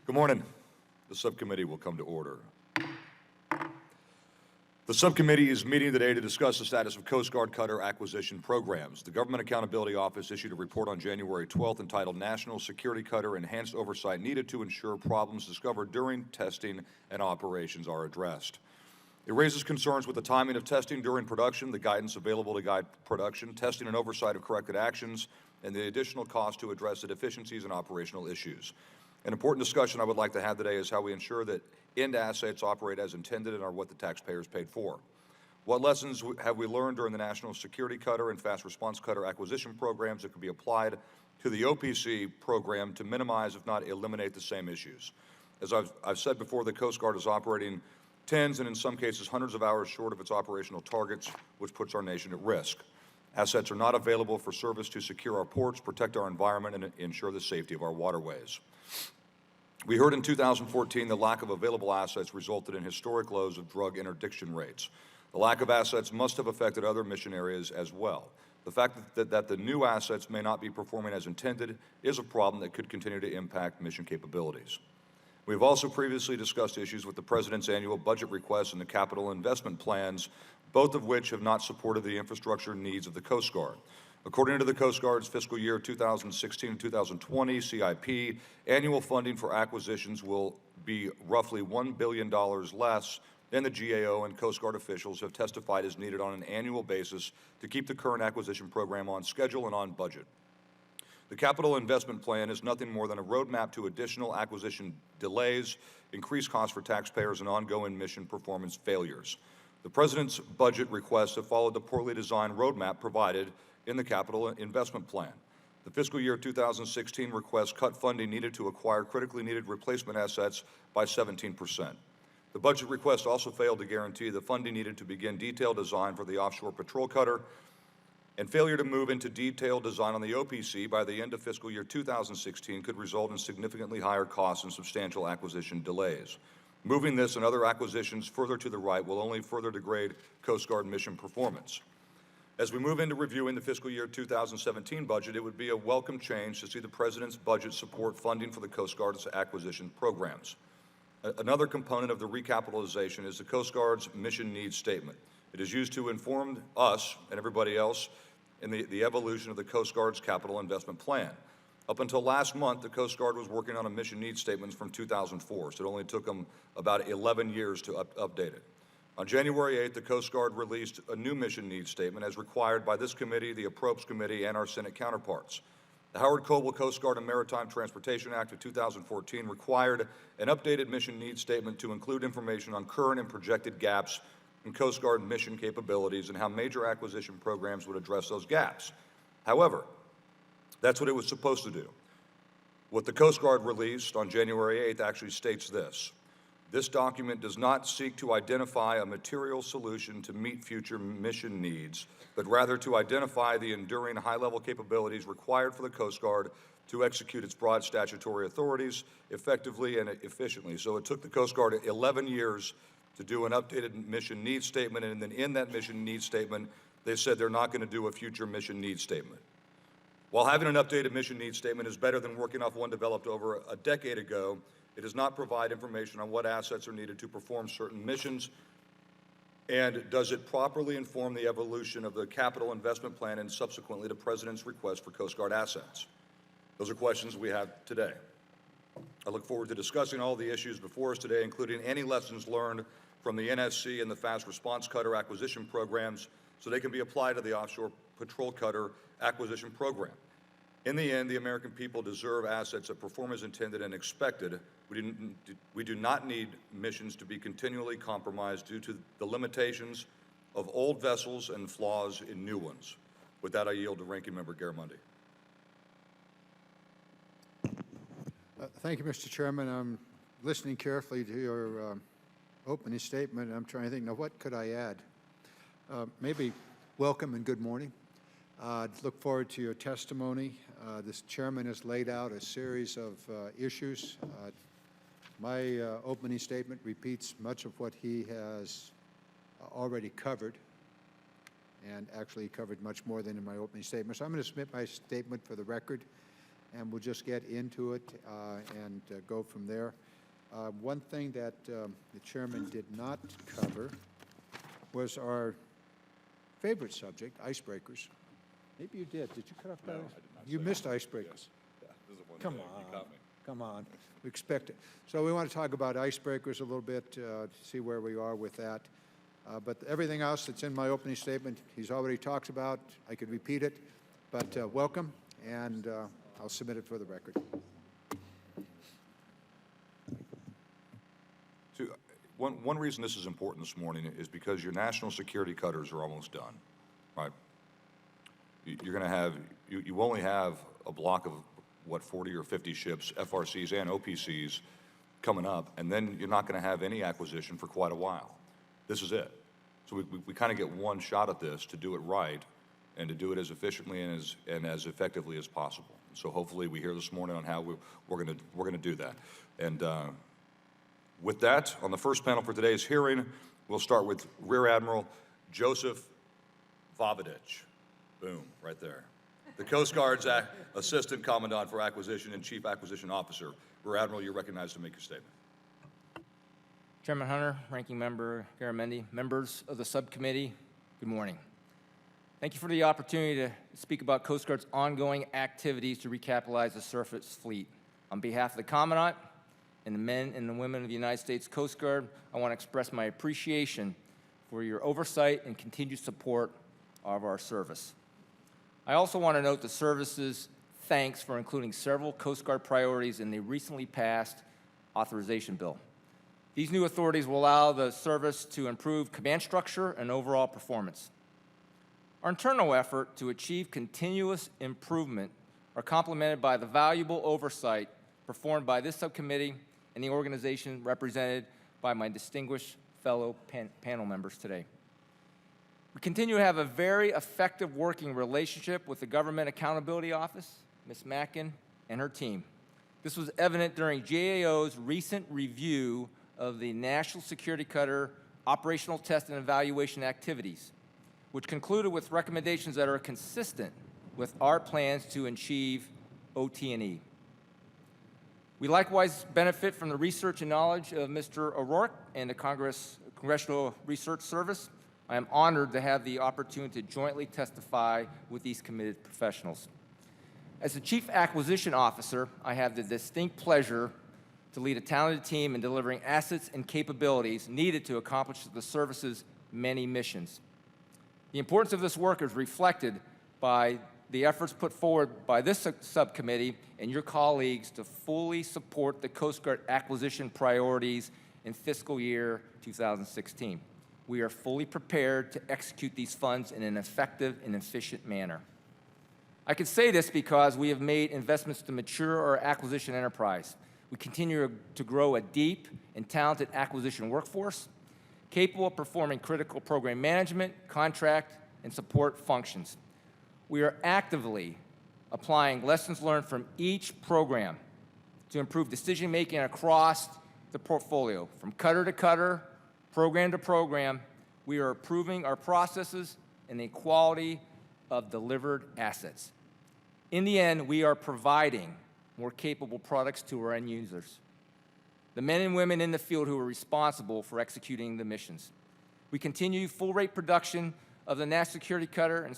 Good morning. The subcommittee will come to order. The subcommittee is meeting today to discuss the status of Coast Guard cutter acquisition programs. The Government Accountability Office issued a report on January 12th entitled National Security Cutter Enhanced Oversight Needed to Ensure Problems Discovered During Testing and Operations Are Addressed. It raises concerns with the timing of testing during production, the guidance available to guide production, testing and oversight of corrected actions, and the additional cost to address the deficiencies and operational issues. An important discussion I would like to have today is how we ensure that end assets operate as intended and are what the taxpayers paid for. What lessons have we learned during the National Security Cutter and Fast Response Cutter acquisition programs that could be applied to the OPC program to minimize, if not eliminate, the same issues? As I've said before, the Coast Guard is operating tens and in some cases hundreds of hours short of its operational targets, which puts our nation at risk. Assets are not available for service to secure our ports, protect our environment, and ensure the safety of our waterways. We heard in 2014 the lack of available assets resulted in historic lows of drug interdiction rates. The lack of assets must have affected other mission areas as well. The fact that the new assets may not be performing as intended is a problem that could continue to impact mission capabilities. We have also previously discussed issues with the President's annual budget requests and the capital investment plans, both of which have not supported the infrastructure needs of the Coast Guard. According to the Coast Guard's fiscal year 2016 and 2020 CIP, annual funding for acquisitions will be roughly $1 billion less than the GAO and Coast Guard officials have testified is needed on an annual basis to keep the current acquisition program on schedule and on budget. The capital investment plan is nothing more than a roadmap to additional acquisition delays, increased costs for taxpayers, and ongoing mission performance failures. The President's budget requests have followed the poorly designed roadmap provided in the capital investment plan. The fiscal year 2016 request cut funding needed to acquire critically needed replacement assets by 17%. The budget request also failed to guarantee the funding needed to begin detailed design for the offshore patrol cutter, and failure to move into detailed design on the OPC by the end of fiscal year 2016 could result in significantly higher costs and substantial acquisition delays. Moving this and other acquisitions further to the right will only further degrade Coast Guard mission performance. As we move into reviewing the fiscal year 2017 budget, it would be a welcome change to see the President's budget support funding for the Coast Guard's acquisition programs. Another component of the recapitalization is the Coast Guard's mission needs statement. It is used to inform us and everybody else in the evolution of the Coast Guard's capital investment plan. Up until last month, the Coast Guard was working on a mission needs statement from 2004, so it only took them about 11 years to update it. On January 8th, the Coast Guard released a new mission needs statement as required by this committee, the Appropriations Committee, and our Senate counterparts. The Howard Coble Coast Guard and Maritime Transportation Act of 2014 required an updated mission needs statement to include information on current and projected gaps in Coast Guard mission capabilities and how major acquisition programs would address those gaps. However, that's what it was supposed to do. What the Coast Guard released on January 8th actually states this: this document does not seek to identify a material solution to meet future mission needs, but rather to identify the enduring high-level capabilities required for the Coast Guard to execute its broad statutory authorities effectively and efficiently. So it took the Coast Guard 11 years to do an updated mission needs statement, and then in that mission needs statement, they said they're not going to do a future mission needs statement. While having an updated mission needs statement is better than working off one developed over a decade ago, it does not provide information on what assets are needed to perform certain missions, and does it properly inform the evolution of the capital investment plan and subsequently the President's request for Coast Guard assets? Those are questions we have today. I look forward to discussing all the issues before us today, including any lessons learned from the NSC and the Fast Response Cutter acquisition programs so they can be applied to the offshore patrol cutter acquisition program. In the end, the American people deserve assets that perform as intended and expected. We do not need missions to be continually compromised due to the limitations of old vessels and flaws in new ones. With that, I yield to Ranking Member Garamendi. Thank you, Mr. Chairman. I'm listening carefully to your opening statement. I'm trying to think, now what could I add? Maybe welcome and good morning. Look forward to your testimony. This chairman has laid out a series of issues. My opening statement repeats much of what he has already covered, and actually covered much more than in my opening statement. So I'm going to submit my statement for the record, and we'll just get into it and go from there. One thing that the chairman did not cover was our favorite subject, icebreakers. Maybe you did. Did you cut off that? No, I did not You say missed that. icebreakers. Yes. Yeah, this is one Come thing. on. You caught me. Come on. We expect it. So we want to talk about icebreakers a little bit, to see where we are with that. But everything else that's in my opening statement, he's already talked about. I could repeat it, but welcome, and I'll submit it for the record. So, one reason this is important this morning is because your national security cutters are almost done, right? You're going to have, you only have a block of, what, 40 or 50 ships, FRCs and OPCs, coming up, and then you're not going to have any acquisition for quite a while. This is it. So we kind of get one shot at this to do it right and to do it as efficiently and as effectively as possible. So hopefully we hear this morning on how we're going to do that. And with that, on the first panel for today's hearing, we'll start with Rear Admiral Joseph Vovidich. Boom, right there. The Coast Guard's Assistant Commandant for Acquisition and Chief Acquisition Officer. Rear Admiral, you're recognized to make your statement. Chairman Hunter, Ranking Member Garamendi, members of the subcommittee, good morning. Thank you for the opportunity to speak about Coast Guard's ongoing activities to recapitalize the surface fleet. On behalf of the Commandant and the men and the women of the United States Coast Guard, I want to express my appreciation for your oversight and continued support of our service. I also want to note the service's thanks for including several Coast Guard priorities in the recently passed authorization bill. These new authorities will allow the service to improve command structure and overall performance. Our internal effort to achieve continuous improvement are complemented by the valuable oversight performed by this subcommittee and the organization represented by my distinguished fellow panel members today. We continue to have a very effective working relationship with the Government Accountability Office, Ms. Mackin, and her team. This was evident during GAO's recent review of the National Security Cutter operational test and evaluation activities, which concluded with recommendations that are consistent with our plans to achieve OT&E. We likewise benefit from the research and knowledge of Mr. O'Rourke and the Congressional Research Service. I am honored to have the opportunity to jointly testify with these committed professionals. As the Chief Acquisition Officer, I have the distinct pleasure to lead a talented team in delivering assets and capabilities needed to accomplish the service's many missions. The importance of this work is reflected by the efforts put forward by this subcommittee and your colleagues to fully support the Coast Guard acquisition priorities in fiscal year 2016. We are fully prepared to execute these funds in an effective and efficient manner. I can say this because we have made investments to mature our acquisition enterprise. We continue to grow a deep and talented acquisition workforce, capable of performing critical program management, contract, and support functions. We are actively applying lessons learned from each program to improve decision-making across the portfolio. From cutter to cutter, program to program, we are improving our processes and the quality of delivered assets. In the end, we are providing more capable products to our end users, the men and women in the field who are responsible for executing the missions. We continue full-rate production of the National Security Cutter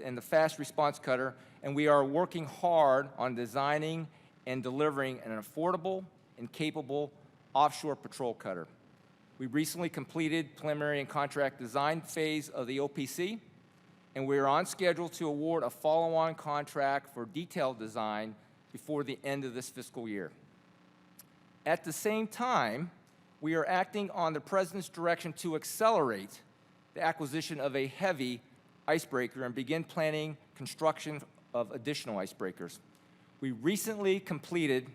and the Fast Response Cutter, and we are working hard on designing and delivering an affordable and capable offshore patrol cutter. We recently completed preliminary and contract design phase of the OPC, and we are on schedule to award a follow-on contract for detailed design before the end of this fiscal year. At the same time, we are acting on the President's direction to accelerate the acquisition of a heavy icebreaker and begin planning construction of additional icebreakers. We recently completed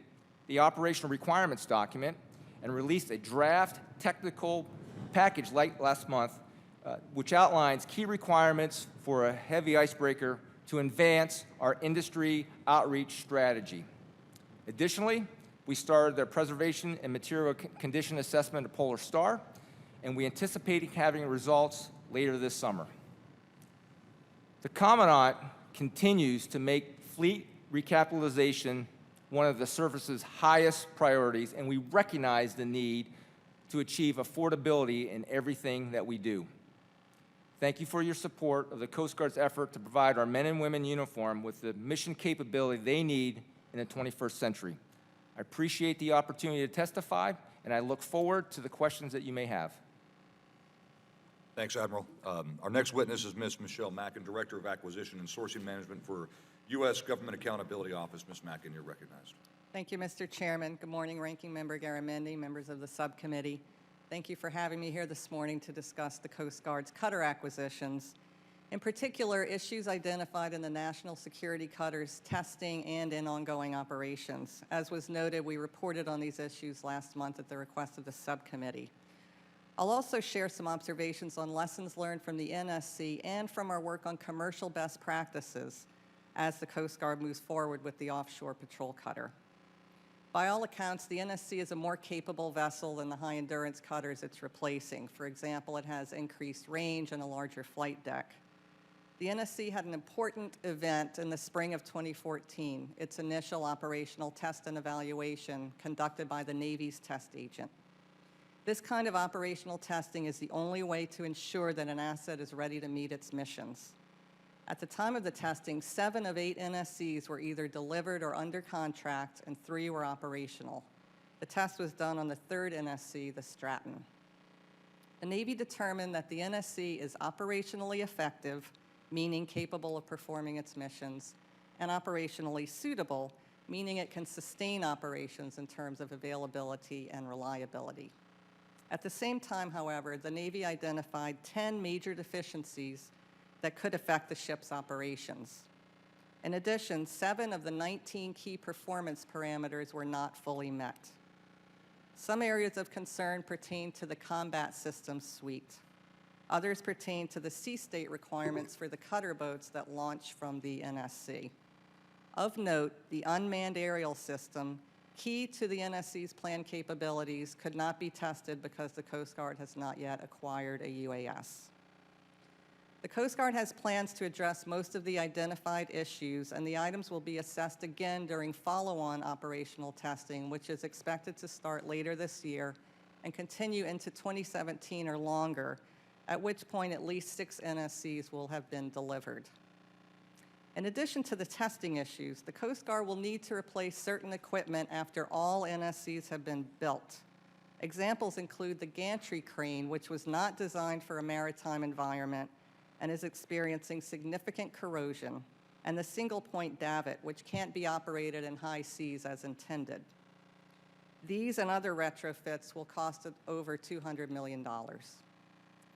the operational requirements document and released a draft technical package late last month, which outlines key requirements for a heavy icebreaker to advance our industry outreach strategy. Additionally, we started the preservation and material condition assessment of Polar Star, and we anticipate having results later this summer. The Commandant continues to make fleet recapitalization one of the service's highest priorities, and we recognize the need to achieve affordability in everything that we do. Thank you for your support of the Coast Guard's effort to provide our men and women in uniform with the mission capability they need in the 21st century. I appreciate the opportunity to testify, and I look forward to the questions that you may have. Thanks, Admiral. Our next witness is Ms. Michelle Mackin, Director of Acquisition and Sourcing Management for U.S. Government Accountability Office. Ms. Mackin, you're recognized. Thank you, Mr. Chairman. Good morning, Ranking Member Garamendi, members of the subcommittee. Thank you for having me here this morning to discuss the Coast Guard's cutter acquisitions. In particular, issues identified in the national security cutters testing and in ongoing operations. As was noted, we reported on these issues last month at the request of the subcommittee. I'll also share some observations on lessons learned from the NSC and from our work on commercial best practices as the Coast Guard moves forward with the offshore patrol cutter. By all accounts, the NSC is a more capable vessel than the high-endurance cutters it's replacing. For example, it has increased range and a larger flight deck. The NSC had an important event in the spring of 2014, its initial operational test and evaluation conducted by the Navy's test agent. This kind of operational testing is the only way to ensure that an asset is ready to meet its missions. At the time of the testing, 7 of 8 NSCs were either delivered or under contract, and 3 were operational. The test was done on the 3rd NSC, the Stratton. The Navy determined that the NSC is operationally effective, meaning capable of performing its missions, and operationally suitable, meaning it can sustain operations in terms of availability and reliability. At the same time, however, the Navy identified 10 major deficiencies that could affect the ship's operations. In addition, 7 of the 19 key performance parameters were not fully met. Some areas of concern pertain to the combat systems suite. Others pertain to the sea state requirements for the cutter boats that launch from the NSC. Of note, the unmanned aerial system, key to the NSC's planned capabilities, could not be tested because the Coast Guard has not yet acquired a UAS. The Coast Guard has plans to address most of the identified issues, and the items will be assessed again during follow-on operational testing, which is expected to start later this year and continue into 2017 or longer, at which point at least 6 NSCs will have been delivered. In addition to the testing issues, the Coast Guard will need to replace certain equipment after all NSCs have been built. Examples include the gantry crane, which was not designed for a maritime environment and is experiencing significant corrosion, and the single-point davit, which can't be operated in high seas as intended. These and other retrofits will cost over $200 million.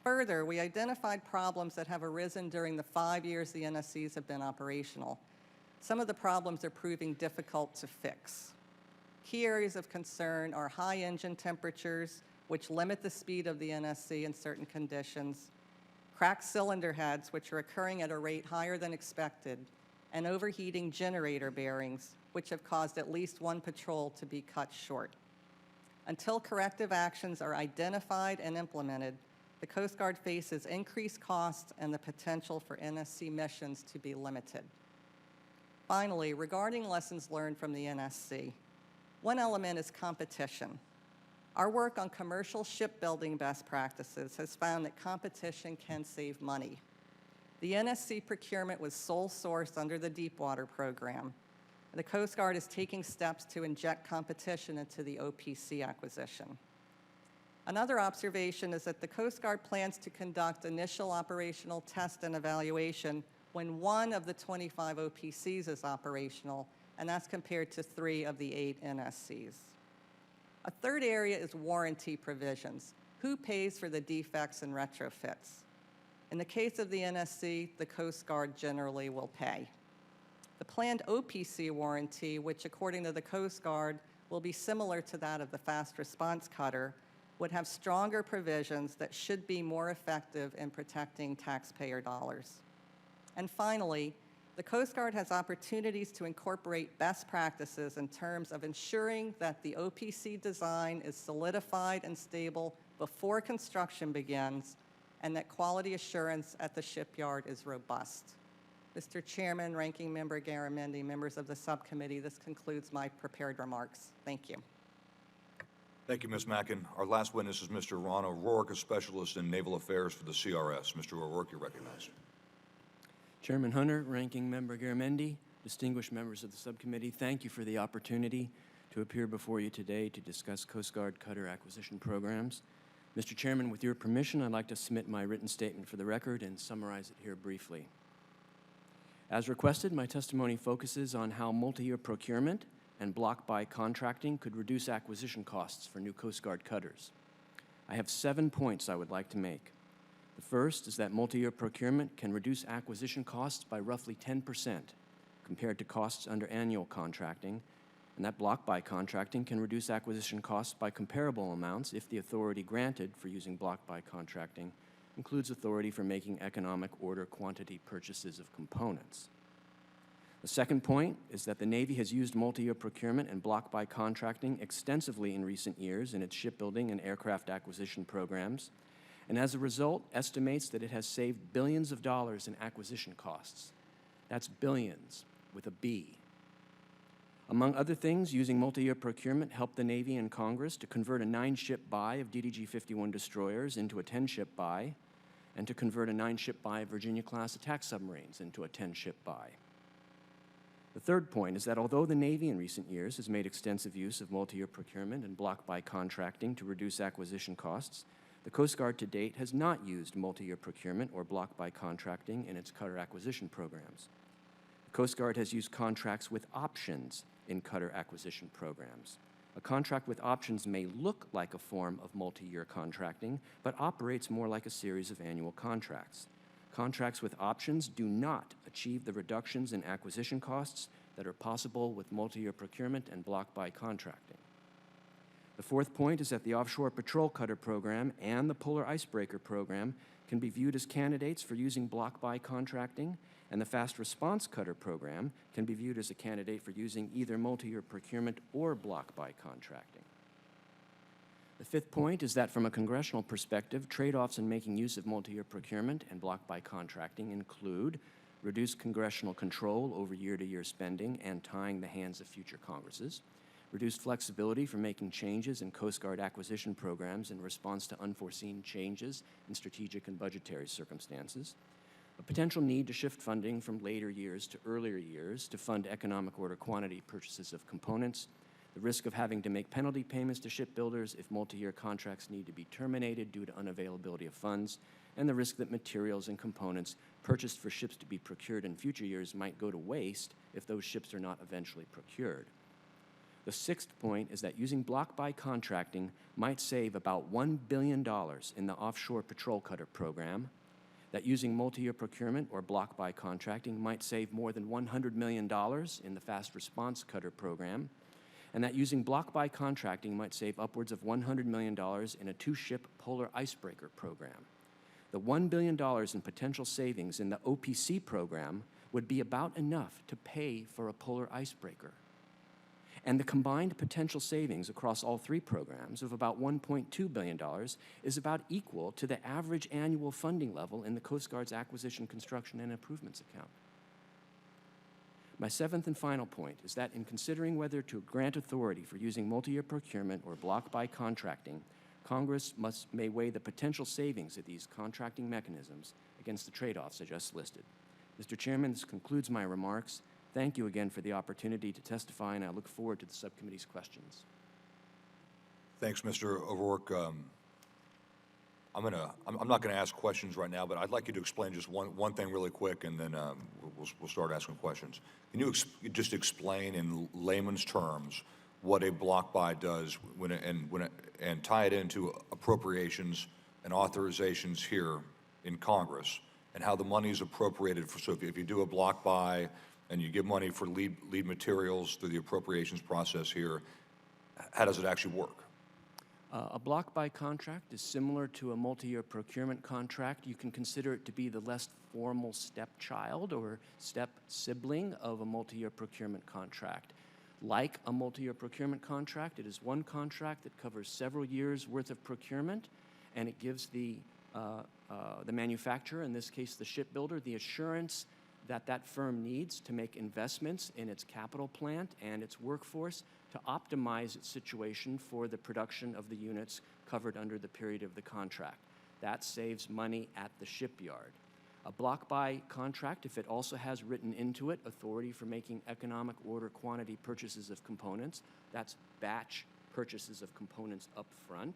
Further, we identified problems that have arisen during the 5 years the NSCs have been operational. Some of the problems are proving difficult to fix. Key areas of concern are high engine temperatures, which limit the speed of the NSC in certain conditions, cracked cylinder heads, which are occurring at a rate higher than expected, and overheating generator bearings, which have caused at least 1 patrol to be cut short. Until corrective actions are identified and implemented, the Coast Guard faces increased costs and the potential for NSC missions to be limited. Finally, regarding lessons learned from the NSC, one element is competition. Our work on commercial shipbuilding best practices has found that competition can save money. The NSC procurement was sole sourced under the Deepwater program. The Coast Guard is taking steps to inject competition into the OPC acquisition. Another observation is that the Coast Guard plans to conduct initial operational test and evaluation when 1 of the 25 OPCs is operational, and that's compared to 3 of the 8 NSCs. A third area is warranty provisions. Who pays for the defects and retrofits? In the case of the NSC, the Coast Guard generally will pay. The planned OPC warranty, which according to the Coast Guard will be similar to that of the fast response cutter, would have stronger provisions that should be more effective in protecting taxpayer dollars. And finally, the Coast Guard has opportunities to incorporate best practices in terms of ensuring that the OPC design is solidified and stable before construction begins, and that quality assurance at the shipyard is robust. Mr. Chairman, Ranking Member Garamendi, members of the subcommittee, this concludes my prepared remarks. Thank you. Thank you, Ms. Mackin. Our last witness is Mr. Ron O'Rourke, a specialist in naval affairs for the CRS. Mr. O'Rourke, you're recognized. Chairman Hunter, Ranking Member Garamendi, distinguished members of the subcommittee, thank you for the opportunity to appear before you today to discuss Coast Guard cutter acquisition programs. Mr. Chairman, with your permission, I'd like to submit my written statement for the record and summarize it here briefly. As requested, my testimony focuses on how multi-year procurement and block buy contracting could reduce acquisition costs for new Coast Guard cutters. I have 7 points I would like to make. The first is that multi-year procurement can reduce acquisition costs by roughly 10% compared to costs under annual contracting, and that block buy contracting can reduce acquisition costs by comparable amounts if the authority granted for using block buy contracting includes authority for making economic order quantity purchases of components. The second point is that the Navy has used multi-year procurement and block buy contracting extensively in recent years in its shipbuilding and aircraft acquisition programs, and as a result, estimates that it has saved billions of dollars in acquisition costs. That's billions with a B. Among other things, using multi-year procurement helped the Navy and Congress to convert a 9-ship buy of DDG-51 destroyers into a 10-ship buy, and to convert a 9-ship buy of Virginia-class attack submarines into a 10-ship buy. The third point is that although the Navy in recent years has made extensive use of multi-year procurement and block buy contracting to reduce acquisition costs, the Coast Guard to date has not used multi-year procurement or block buy contracting in its cutter acquisition programs. The Coast Guard has used contracts with options in cutter acquisition programs. A contract with options may look like a form of multi-year contracting, but operates more like a series of annual contracts. Contracts with options do not achieve the reductions in acquisition costs that are possible with multi-year procurement and block buy contracting. The fourth point is that the Offshore Patrol Cutter Program and the Polar Icebreaker Program can be viewed as candidates for using block buy contracting, and the Fast Response Cutter Program can be viewed as a candidate for using either multi-year procurement or block buy contracting. The fifth point is that from a congressional perspective, trade-offs in making use of multi-year procurement and block buy contracting include reduced congressional control over year-to-year spending and tying the hands of future Congresses, reduced flexibility for making changes in Coast Guard acquisition programs in response to unforeseen changes in strategic and budgetary circumstances, a potential need to shift funding from later years to earlier years to fund economic order quantity purchases of components, the risk of having to make penalty payments to shipbuilders if multi-year contracts need to be terminated due to unavailability of funds, and the risk that materials and components purchased for ships to be procured in future years might go to waste if those ships are not eventually procured. The sixth point is that using block buy contracting might save about $1 billion in the Offshore Patrol Cutter Program, that using multi-year procurement or block buy contracting might save more than $100 million in the Fast Response Cutter Program, and that using block buy contracting might save upwards of $100 million in a 2-ship Polar Icebreaker Program. The $1 billion in potential savings in the OPC program would be about enough to pay for a Polar Icebreaker. And the combined potential savings across all 3 programs of about $1.2 billion is about equal to the average annual funding level in the Coast Guard's Acquisition, Construction, and Improvements account. My seventh and final point is that in considering whether to grant authority for using multi-year procurement or block buy contracting, Congress may weigh the potential savings of these contracting mechanisms against the trade-offs I just listed. Mr. Chairman, this concludes my remarks. Thank you again for the opportunity to testify, and I look forward to the subcommittee's questions. Thanks, Mr. O'Rourke. I'm not going to ask questions right now, but I'd like you to explain just one thing really quick, and then we'll start asking questions. Can you just explain in layman's terms what a block buy does and tie it into appropriations and authorizations here in Congress, and how the money is appropriated for? So if you do a block buy and you give money for lead materials through the appropriations process here, how does it actually work? A block buy contract is similar to a multi-year procurement contract. You can consider it to be the less formal stepchild or step sibling of a multi-year procurement contract. Like a multi-year procurement contract, it is one contract that covers several years' worth of procurement, and it gives the manufacturer, in this case the shipbuilder, the assurance that that firm needs to make investments in its capital plant and its workforce to optimize its situation for the production of the units covered under the period of the contract. That saves money at the shipyard. A block buy contract, if it also has written into it authority for making economic order quantity purchases of components, that's batch purchases of components up front,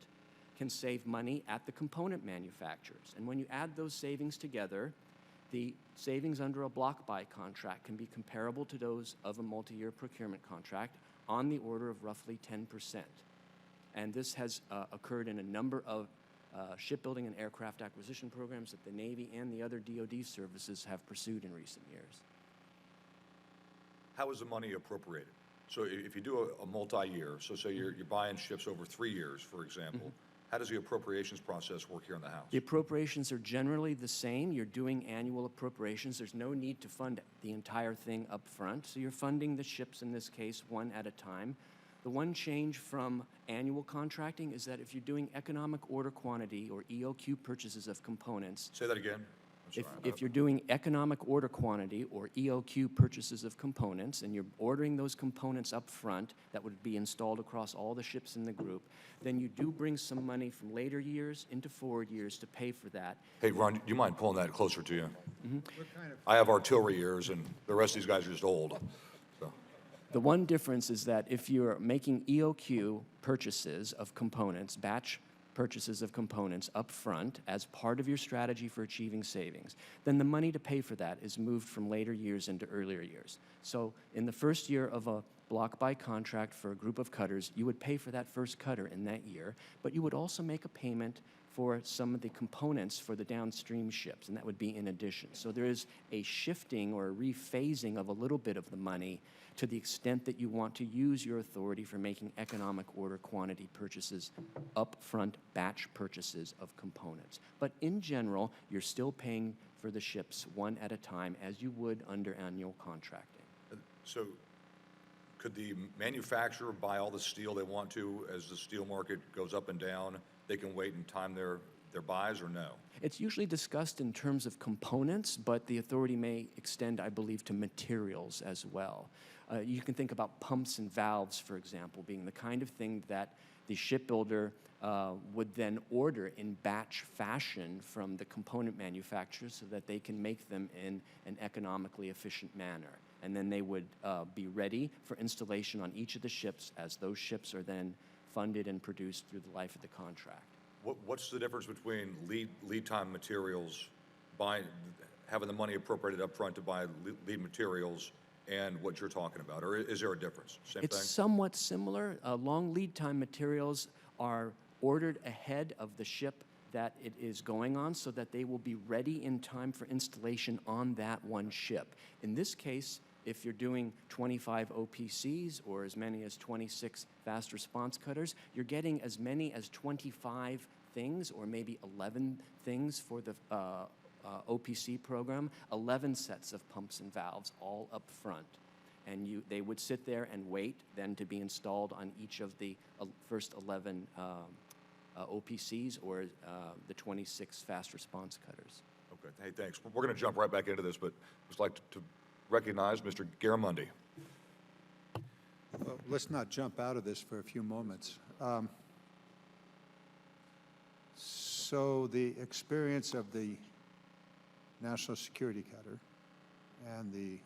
can save money at the component manufacturers. And when you add those savings together, the savings under a block buy contract can be comparable to those of a multi-year procurement contract on the order of roughly 10%. And this has occurred in a number of shipbuilding and aircraft acquisition programs that the Navy and the other DoD services have pursued in recent years. How is the money appropriated? So if you do a multi-year, so say you're buying ships over 3 years, for example, how does the appropriations process work here in the House? The appropriations are generally the same. You're doing annual appropriations. There's no need to fund the entire thing up front. So you're funding the ships, in this case, one at a time. The one change from annual contracting is that if you're doing economic order quantity or EOQ purchases of components, Say that again. I'm sorry. if you're doing economic order quantity or EOQ purchases of components and you're ordering those components up front that would be installed across all the ships in the group, then you do bring some money from later years into forward years to pay for that. Hey, Ron, do you mind pulling that closer to you? What kind of I have artillery ears, and the rest of these guys are just old. So, The one difference is that if you're making EOQ purchases of components, batch purchases of components up front as part of your strategy for achieving savings, then the money to pay for that is moved from later years into earlier years. So in the first year of a block buy contract for a group of cutters, you would pay for that first cutter in that year, but you would also make a payment for some of the components for the downstream ships, and that would be in addition. So there is a shifting or a rephasing of a little bit of the money to the extent that you want to use your authority for making economic order quantity purchases, upfront batch purchases of components. But in general, you're still paying for the ships one at a time as you would under annual contracting. so could the manufacturer buy all the steel they want to as the steel market goes up and down? They can wait and time their buys, or no? It's usually discussed in terms of components, but the authority may extend, I believe, to materials as well. You can think about pumps and valves, for example, being the kind of thing that the shipbuilder would then order in batch fashion from the component manufacturers so that they can make them in an economically efficient manner. And then they would be ready for installation on each of the ships as those ships are then funded and produced through the life of the contract. What's the difference between lead time materials, having the money appropriated up front to buy lead materials, and what you're talking about? Or is there a difference? Same It's thing? somewhat similar. Long lead time materials are ordered ahead of the ship that it is going on so that they will be ready in time for installation on that one ship. In this case, if you're doing 25 OPCs or as many as 26 fast response cutters, you're getting as many as 25 things or maybe 11 things for the OPC program, 11 sets of pumps and valves all up front. And they would sit there and wait then to be installed on each of the first 11 OPCs or the 26 fast response cutters. Okay, hey, thanks. We're going to jump right back into this, but I'd just like to recognize Mr. Garamundi. Well, let's not jump out of this for a few moments. So the experience of the National Security Cutter and the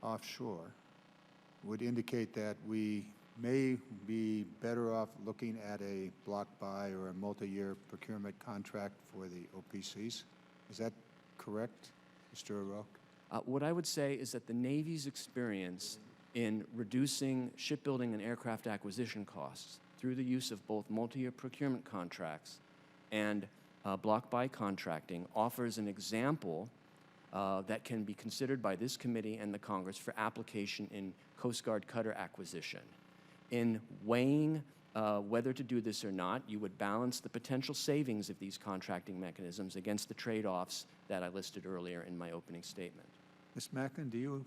offshore would indicate that we may be better off looking at a block buy or a multi-year procurement contract for the OPCs. Is that correct, Mr. O'Rourke? What I would say is that the Navy's experience in reducing shipbuilding and aircraft acquisition costs through the use of both multi-year procurement contracts and block buy contracting offers an example that can be considered by this committee and the Congress for application in Coast Guard cutter acquisition. In weighing whether to do this or not, you would balance the potential savings of these contracting mechanisms against the trade-offs that I listed earlier in my opening statement. Ms. Macklin, do you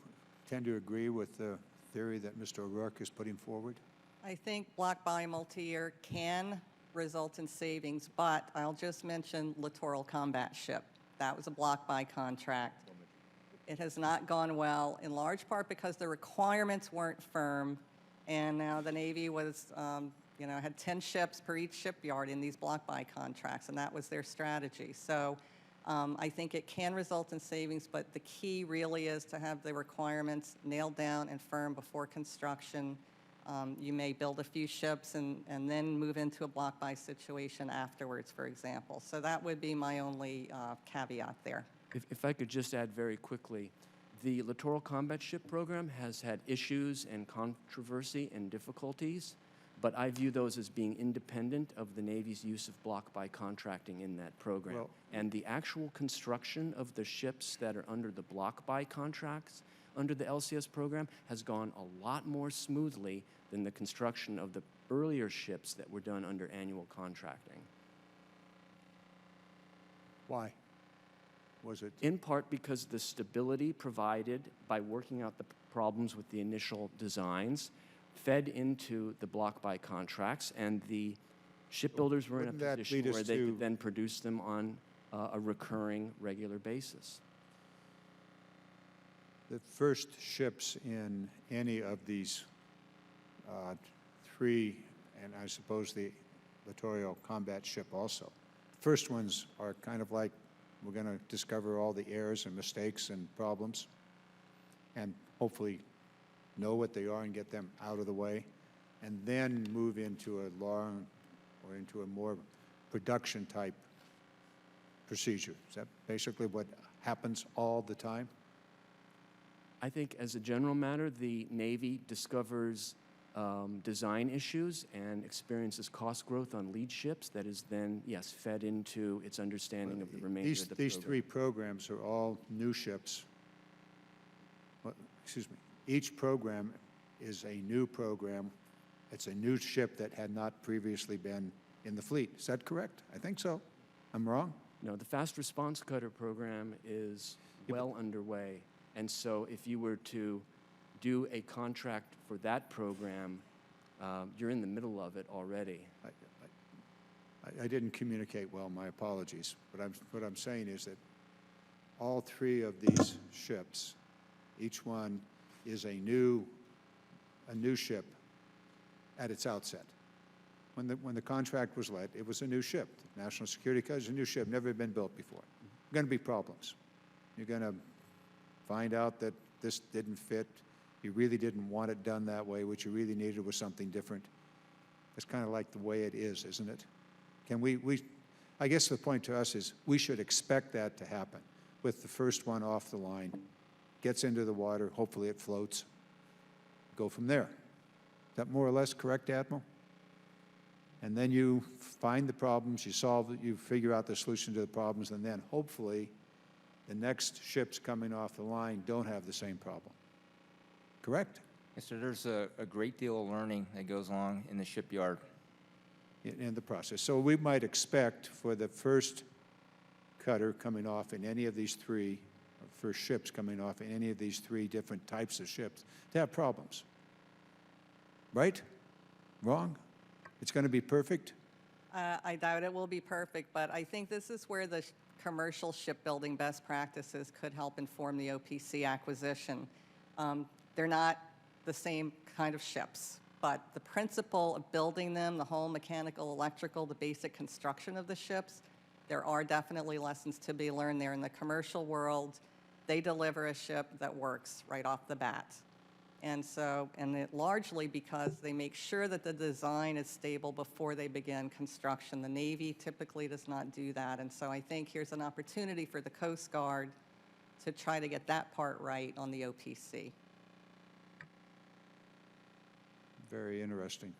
tend to agree with the theory that Mr. O'Rourke is putting forward? I think block buy multi-year can result in savings, but I'll just mention Littoral Combat Ship. That was a block buy contract. It has not gone well, in large part because the requirements weren't firm, and now the Navy was, had 10 ships per each shipyard in these block buy contracts, and that was their strategy. So I think it can result in savings, but the key really is to have the requirements nailed down and firm before construction. You may build a few ships and then move into a block buy situation afterwards, for example. So that would be my only caveat there. If I could just add very quickly, the Littoral Combat Ship Program has had issues and controversy and difficulties, but I view those as being independent of the Navy's use of block buy contracting in that program. Well- And the actual construction of the ships that are under the block buy contracts under the LCS program has gone a lot more smoothly than the construction of the earlier ships that were done under annual contracting. Why? Was it? In part because the stability provided by working out the problems with the initial designs fed into the block buy contracts, and the shipbuilders were in a Wouldn't that position lead us where they to- could then produce them on a recurring, regular basis. The first ships in any of these three, and I suppose the Littoral Combat Ship also, first ones are kind of like, we're going to discover all the errors and mistakes and problems and hopefully know what they are and get them out of the way, and then move into a long or into a more production type procedure. Is that basically what happens all the time? I think as a general matter, the Navy discovers design issues and experiences cost growth on lead ships that is then, yes, fed into its understanding of the remainder of the These program. three programs are all new ships. Well, excuse me. Each program is a new program. It's a new ship that had not previously been in the fleet. Is that correct? I think so. I'm wrong? No, the Fast Response Cutter program is well underway. And so if you were to do a contract for that program, you're in the middle of it already. I didn't communicate well. My apologies. But what I'm saying is that all three of these ships, each one is a new ship at its outset. When the contract was let, it was a new ship. The National Security Cutter is a new ship, never been built before. Going to be problems. You're going to find out that this didn't fit. You really didn't want it done that way. What you really needed was something different. It's kind of like the way it is, isn't it? I guess the point to us is we should expect that to happen with the first one off the line, gets into the water, hopefully it floats, go from there. Is that more or less correct, Admiral? And then you find the problems, you solve it, you figure out the solution to the problems, and then hopefully the next ships coming off the line don't have the same problem. Correct? Yes, sir, there's a great deal of learning that goes on in the shipyard. In the process. So we might expect for the first cutter coming off in any of these three, or first ships coming off in any of these three different types of ships to have problems. Right? Wrong? It's going to be perfect? I doubt it will be perfect, but I think this is where the commercial shipbuilding best practices could help inform the OPC acquisition. They're not the same kind of ships, but the principle of building them, the whole mechanical, electrical, the basic construction of the ships, there are definitely lessons to be learned there. In the commercial world, they deliver a ship that works right off the bat. And it largely because they make sure that the design is stable before they begin construction. The Navy typically does not do that. And so I think here's an opportunity for the Coast Guard to try to get that part right on the OPC. Very interesting.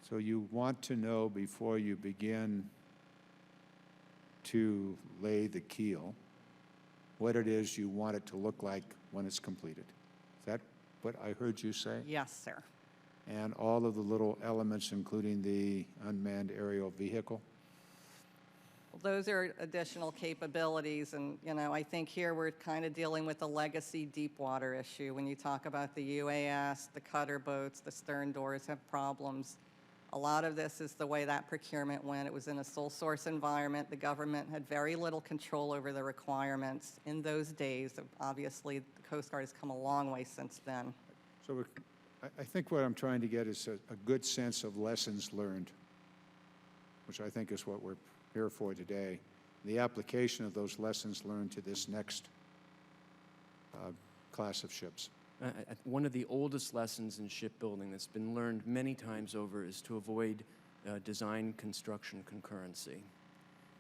So you want to know before you begin to lay the keel what it is you want it to look like when it's completed. Is that what I heard you say? Yes, sir. And all of the little elements, including the unmanned aerial vehicle? Those are additional capabilities, and I think here we're kind of dealing with a legacy deep water issue. When you talk about the UAS, the cutter boats, the stern doors have problems. A lot of this is the way that procurement went. It was in a sole source environment. The government had very little control over the requirements in those days. Obviously, the Coast Guard has come a long way since then. So I think what I'm trying to get is a good sense of lessons learned, which I think is what we're here for today. The application of those lessons learned to this next class of ships. One of the oldest lessons in shipbuilding that's been learned many times over is to avoid design construction concurrency.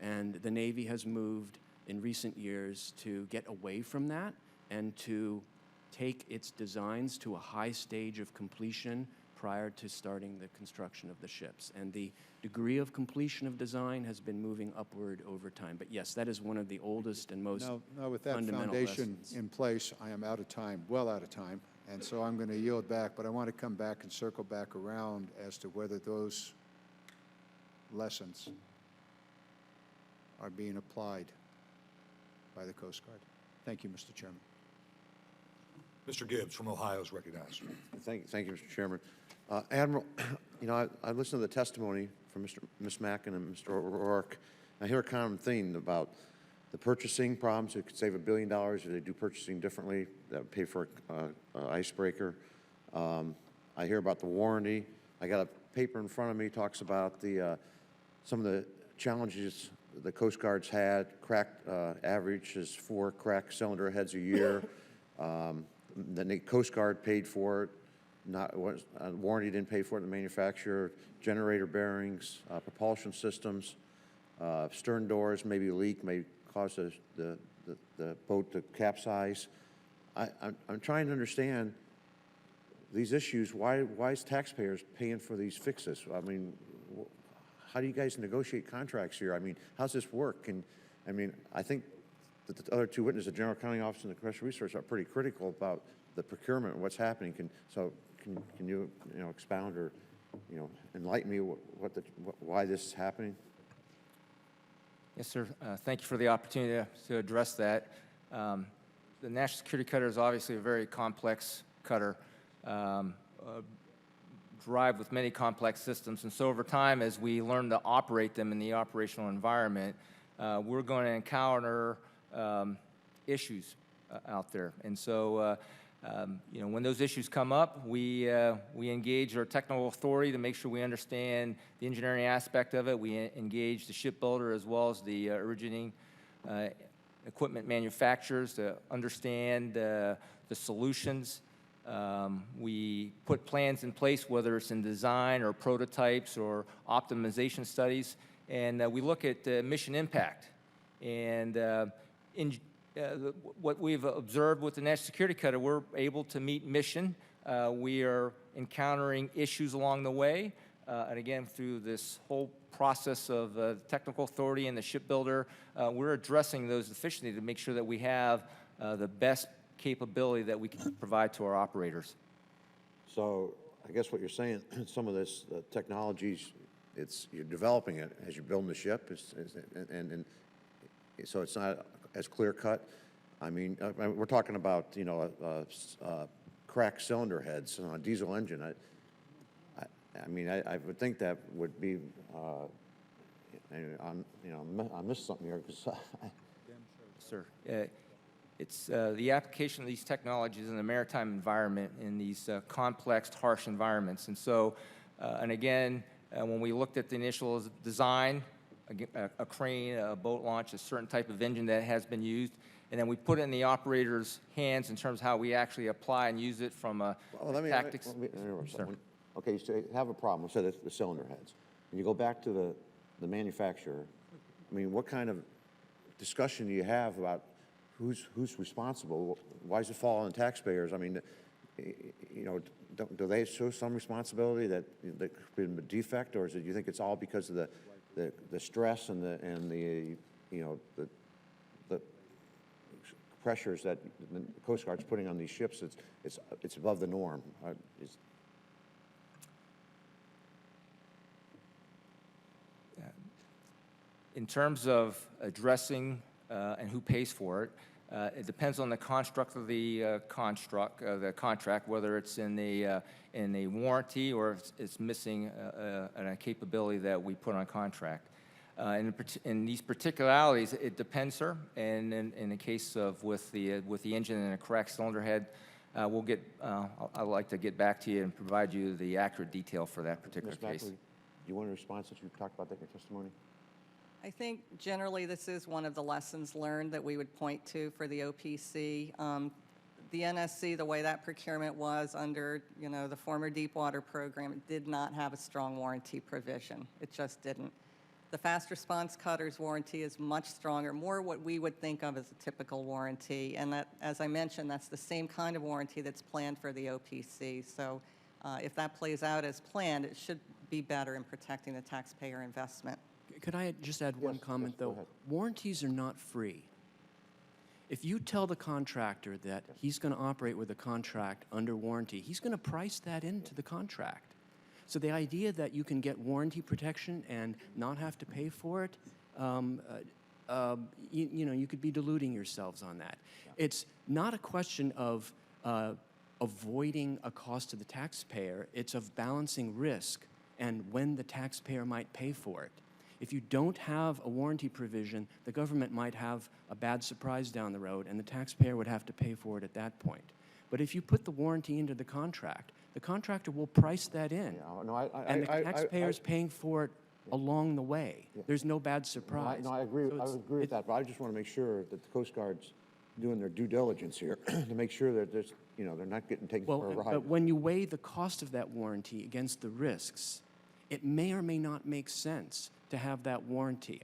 And the Navy has moved in recent years to get away from that and to take its designs to a high stage of completion prior to starting the construction of the ships. And the degree of completion of design has been moving upward over time. But yes, that is one of the oldest and most Now with that fundamental foundation lessons. in place, I am out of time, well out of time, and so I'm going to yield back, but I want to come back and circle back around as to whether those lessons are being applied by the Coast Guard. Thank you, Mr. Chairman. Mr. Gibbs from Ohio is recognized. Thank you, Mr. Chairman. Admiral, you know, I listened to the testimony from Ms. Mackin and Mr. O'Rourke. I hear a common theme about the purchasing problems. It could save $1 billion if they do purchasing differently. That would pay for an icebreaker. I hear about the warranty. I got a paper in front of me talks about the some of the challenges the Coast Guard's had. Cracked average is 4 cracked cylinder heads a year. The Coast Guard paid for it. Warranty didn't pay for it, the manufacturer. Generator bearings, propulsion systems, stern doors, maybe a leak, may cause the boat to capsize. I'm trying to understand these issues. Why is taxpayers paying for these fixes? I mean, how do you guys negotiate contracts here? I mean, how's this work? And I mean, I think that the other two witnesses, the General Accounting Office and the Commercial Research, are pretty critical about the procurement and what's happening. Can you expound or enlighten me why this is happening? Yes, sir. Thank you for the opportunity to address that. The National Security Cutter is obviously a very complex cutter, drive with many complex systems. And so over time, as we learn to operate them in the operational environment, we're going to encounter issues out there. And so, when those issues come up, we engage our technical authority to make sure we understand the engineering aspect of it. We engage the shipbuilder as well as the originating equipment manufacturers to understand the solutions. We put plans in place, whether it's in design or prototypes or optimization studies, and we look at mission impact. And what we've observed with the National Security Cutter, we're able to meet mission. We are encountering issues along the way. And again, through this whole process of technical authority and the shipbuilder, we're addressing those efficiently to make sure that we have the best capability that we can provide to our operators. So I guess what you're saying, some of this technologies, you're developing it as you're building the ship, and so it's not as clear cut. I mean, we're talking about cracked cylinder heads on a diesel engine. I mean, I would think that would be. I missed something here because. Sir, it's the application of these technologies in the maritime environment in these complex, harsh environments. And so, and again, when we looked at the initial design, a crane, a boat launch, a certain type of engine that has been used, and then we put it in the operator's hands in terms of how we actually apply and use it from a tactics. Okay, so you have a problem. Let's say the cylinder heads, and you go back to the manufacturer. I mean, what kind of discussion do you have about who's responsible? Why does it fall on taxpayers? I mean, do they show some responsibility that there's been a defect, or do you think it's all because of the stress and the pressures that the Coast Guard's putting on these ships? It's above the norm. In terms of addressing and who pays for it, It depends on the construct of the contract, whether it's in the warranty or if it's missing a capability that we put on contract. In these particularities, it depends, sir. And in the case of with the engine and a cracked cylinder head, I'd like to get back to you and provide you the accurate detail for that particular Ms. case. Mackley, do you want to respond since you talked about that in your testimony? I think generally this is one of the lessons learned that we would point to for the OPC. The NSC, the way that procurement was under, the former Deepwater program, it did not have a strong warranty provision. It just didn't. The fast response cutter's warranty is much stronger, more what we would think of as a typical warranty. And that, as I mentioned, that's the same kind of warranty that's planned for the OPC. So if that plays out as planned, it should be better in protecting the taxpayer investment. Could I just add one comment, go though? ahead. Warranties are not free. If you tell the contractor that he's going to operate with a contract under warranty, he's going to price that into the contract. So the idea that you can get warranty protection and not have to pay for it, you could be deluding yourselves on that. It's not a question of avoiding a cost to the taxpayer. It's of balancing risk and when the taxpayer might pay for it. If you don't have a warranty provision, the government might have a bad surprise down the road, and the taxpayer would have to pay for it at that point. But if you put the warranty into the contractor will price that in, Yeah, no, and the taxpayer's paying for it along the way. Yeah. There's no bad surprise. I agree. So I would agree with that, but I just want to make sure that the Coast Guard's doing their due diligence here to make sure that there's, they're not getting taken for a Well, ride. but when you weigh the cost of that warranty against the risks, it may or may not make sense to have that warranty.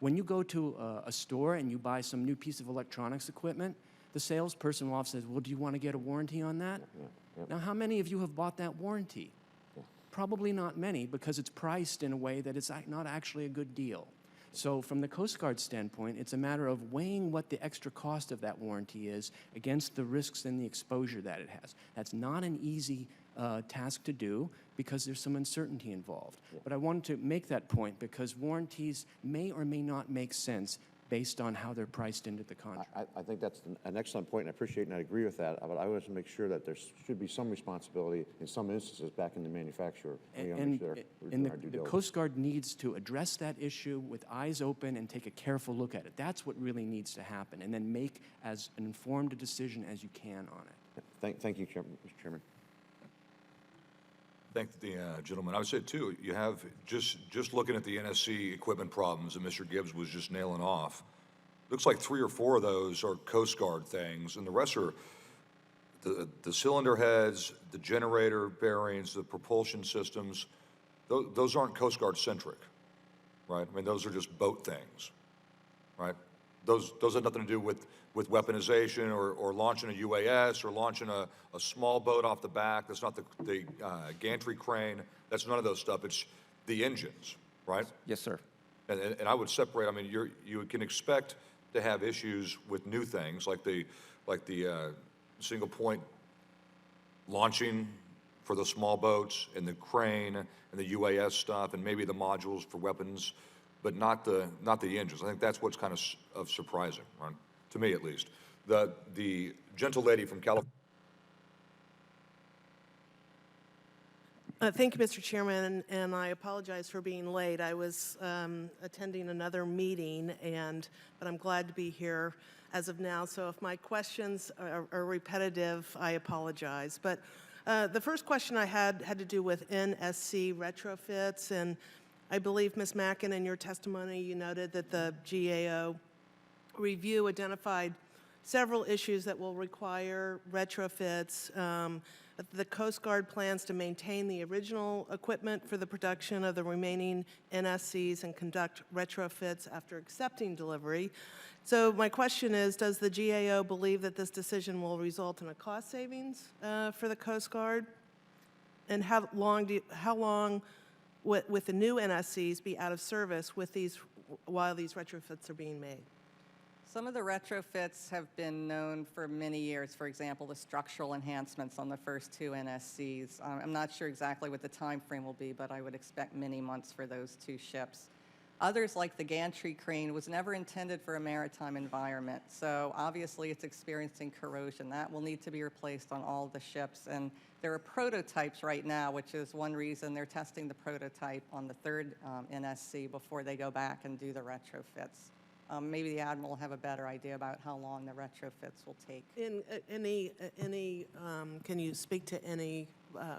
When you go to a store and you buy some new piece of electronics equipment, the salesperson will often says, well, do you want to get a warranty on that? Yeah. Now, how many of you have bought that warranty? Yeah. Probably not many, because it's priced in a way that it's not actually a good deal. So from the Coast Guard standpoint, it's a matter of weighing what the extra cost of that warranty is against the risks and the exposure that it has. That's not an easy task to do because there's some uncertainty involved. Yeah. But I wanted to make that point because warranties may or may not make sense based on how they're priced into the contract. I think that's an excellent point, and I appreciate and I agree with that, but I want to make sure that there should be some responsibility in some instances back in the manufacturer. And the Coast Guard needs to address that issue with eyes open and take a careful look at it. That's what really needs to happen, and then make as an informed a decision as you can on it. Thank you, Mr. Chairman. Thank the gentleman. I would say, too, you have, just looking at the NSC equipment problems that Mr. Gibbs was just nailing off, looks like 3 or 4 of those are Coast Guard things, and the rest are the cylinder heads, the generator bearings, the propulsion systems. Those aren't Coast Guard centric, right? I mean, those are just boat things, right? Those have nothing to do with weaponization or launching a UAS or launching a small boat off the back. That's not the gantry crane. That's none of those stuff. It's the engines, right? Yes, sir. And I would separate. I mean, you can expect to have issues with new things like the single point launching for the small boats and the crane and the UAS stuff and maybe the modules for weapons, but not the engines. I think that's what's kind of surprising, right? To me at least. The gentle lady from California. Thank you, Mr. Chairman, and I apologize for being late. I was attending another meeting, but I'm glad to be here as of now. So if my questions are repetitive, I apologize. But the first question I had to do with NSC retrofits, and I believe, Ms. Mackin, in your testimony, you noted that the GAO review identified several issues that will require retrofits. The Coast Guard plans to maintain the original equipment for the production of the remaining NSCs and conduct retrofits after accepting delivery. So my question is, does the GAO believe that this decision will result in a cost savings for the Coast Guard? And how long with the new NSCs be out of service while these retrofits are being made? Some of the retrofits have been known for many years. For example, the structural enhancements on the first 2 NSCs. I'm not sure exactly what the time frame will be, but I would expect many months for those 2 ships. Others, like the gantry crane, was never intended for a maritime environment. So obviously it's experiencing corrosion. That will need to be replaced on all the ships. And there are prototypes right now, which is one reason they're testing the prototype on the third NSC before they go back and do the retrofits. Maybe the Admiral will have a better idea about how long the retrofits will take. Can you speak to any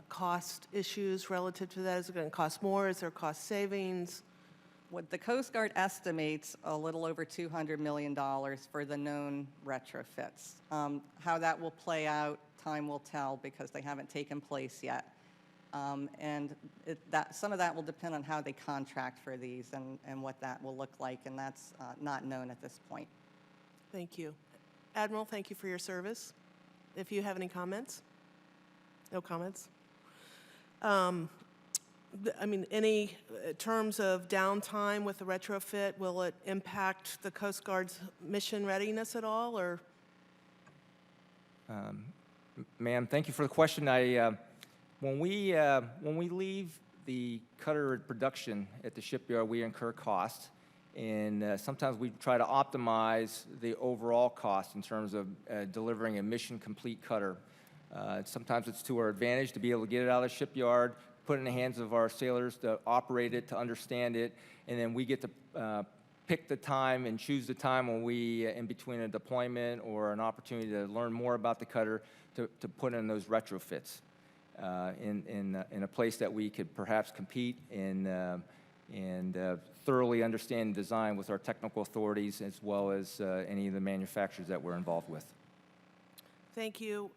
cost issues relative to that? Is it going to cost more? Is there cost savings? What the Coast Guard estimates a little over $200 million for the known retrofits. How that will play out, time will tell because they haven't taken place yet. And some of that will depend on how they contract for these and what that will look like, and that's not known at this point. Thank you. Admiral, thank you for your service. If you have any comments? No comments? I mean, any terms of downtime with the retrofit, will it impact the Coast Guard's mission readiness at all, or? Ma'am, thank you for the question. When we leave the cutter in production at the shipyard, we incur costs, and sometimes we try to optimize the overall cost in terms of delivering a mission-complete cutter. Sometimes it's to our advantage to be able to get it out of the shipyard, put it in the hands of our sailors to operate it, to understand it, and then we get to pick the time and choose the time when we, in between a deployment or an opportunity to learn more about the cutter, to put in those retrofits in a place that we could perhaps compete and thoroughly understand design with our technical authorities as well as any of the manufacturers that we're involved with. Thank you.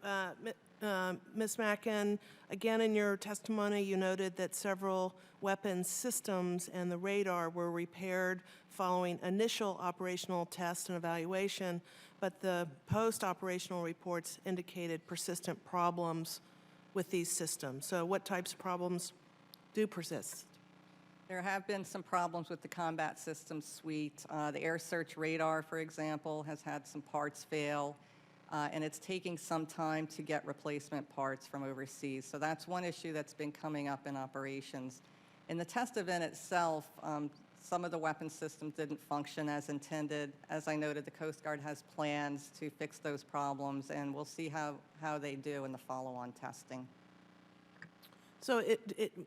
Ms. Mackin, again, in your testimony, you noted that several weapons systems and the radar were repaired following initial operational tests and evaluation, but the post-operational reports indicated persistent problems with these systems. So what types of problems do persist? There have been some problems with the combat systems suite. The air search radar, for example, has had some parts fail. And it's taking some time to get replacement parts from overseas. So that's one issue that's been coming up in operations. In the test event itself, some of the weapon systems didn't function as intended. As I noted, the Coast Guard has plans to fix those problems, and we'll see how they do in the follow-on testing. So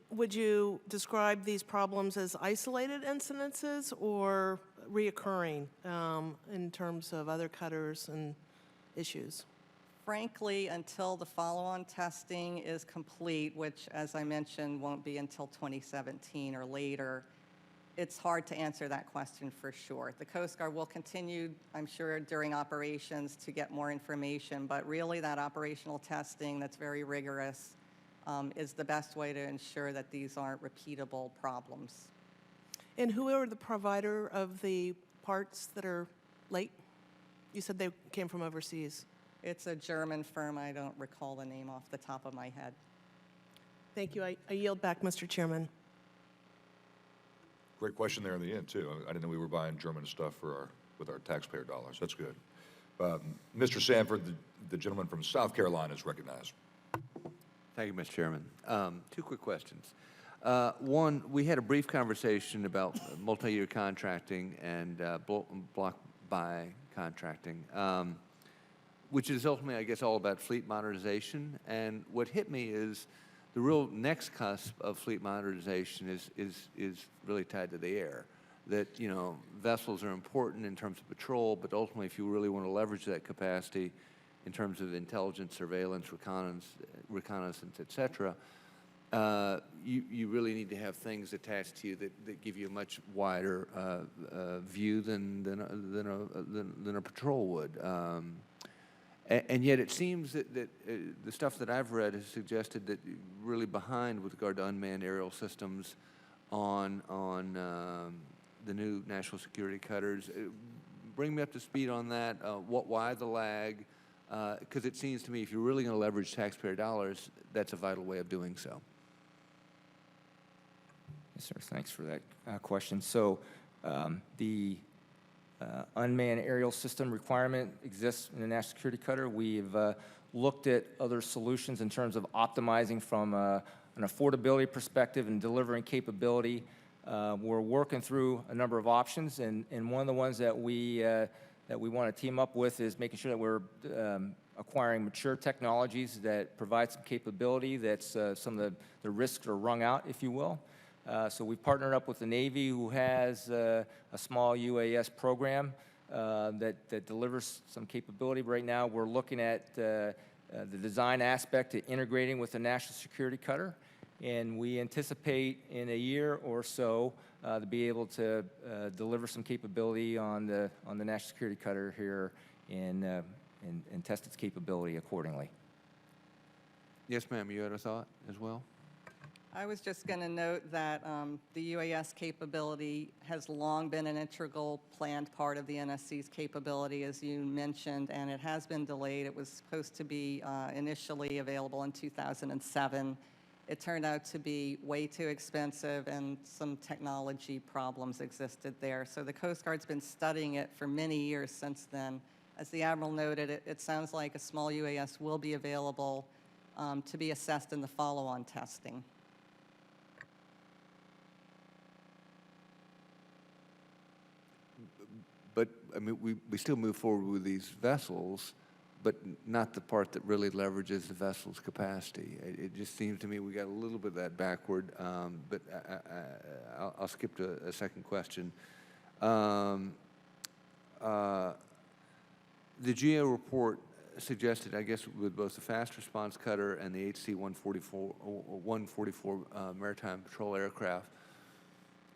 would you describe these problems as isolated incidences or reoccurring in terms of other cutters and issues? Frankly, until the follow-on testing is complete, which, as I mentioned, won't be until 2017 or later, it's hard to answer that question for sure. The Coast Guard will continue, I'm sure, during operations to get more information, but really that operational testing that's very rigorous is the best way to ensure that these aren't repeatable problems. And who are the provider of the parts that are late? You said they came from overseas. It's a German firm. I don't recall the name off the top of my head. Thank you. I yield back, Mr. Chairman. Great question there in the end, too. I didn't know we were buying German stuff with our taxpayer dollars. That's good. Mr. Sanford, the gentleman from South Carolina is recognized. Thank you, Mr. Chairman. Two quick questions. One, we had a brief conversation about multi-year contracting and block buy contracting, which is ultimately, I guess, all about fleet modernization. And what hit me is the real next cusp of fleet modernization is really tied to the air. That, you know, vessels are important in terms of patrol, but ultimately, if you really want to leverage that capacity in terms of intelligence, surveillance, reconnaissance, et cetera, you really need to have things attached to you that give you a much wider view than a patrol would. And yet it seems that the stuff that I've read has suggested that really behind with regard to unmanned aerial systems on the new national security cutters. Bring me up to speed on that. Why the lag? Because it seems to me if you're really going to leverage taxpayer dollars, that's a vital way of doing so. Yes, sir. Thanks for that question. So the unmanned aerial system requirement exists in the national security cutter. We've looked at other solutions in terms of optimizing from an affordability perspective and delivering capability We're working through a number of options, and one of the ones that we want to team up with is making sure that we're acquiring mature technologies that provide some capability that's some of the risks are wrung out, if you will. So we partnered up with the Navy, who has a small UAS program that delivers some capability. Right now, we're looking at the design aspect to integrating with the National Security Cutter, and we anticipate in a year or so to be able to deliver some capability on the National Security Cutter here and test its capability accordingly. Yes, ma'am, you had a thought as well? I was just going to note that the UAS capability has long been an integral planned part of the NSC's capability, as you mentioned, and it has been delayed. It was supposed to be initially available in 2007. It turned out to be way too expensive, and some technology problems existed there. So the Coast Guard's been studying it for many years since then. As the Admiral noted, it sounds like a small UAS will be available to be assessed in the follow-on testing. But, I mean, we still move forward with these vessels, but not the part that really leverages the vessel's capacity. It just seems to me we got a little bit of that backward, but I'll skip to a second question. The GAO report suggested, I guess, with both the Fast Response Cutter and the HC-144 Maritime Patrol Aircraft,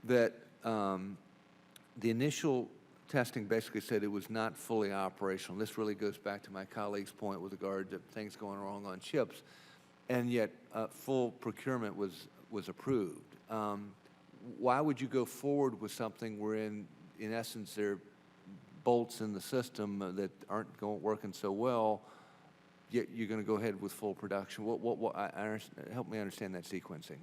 that the initial testing basically said it was not fully operational. This really goes back to my colleague's point with regard to things going wrong on ships, and yet full procurement was approved. Why would you go forward with something wherein, in essence, there are bolts in the system that aren't working so well, yet you're going to go ahead with full production? Help me understand that sequencing.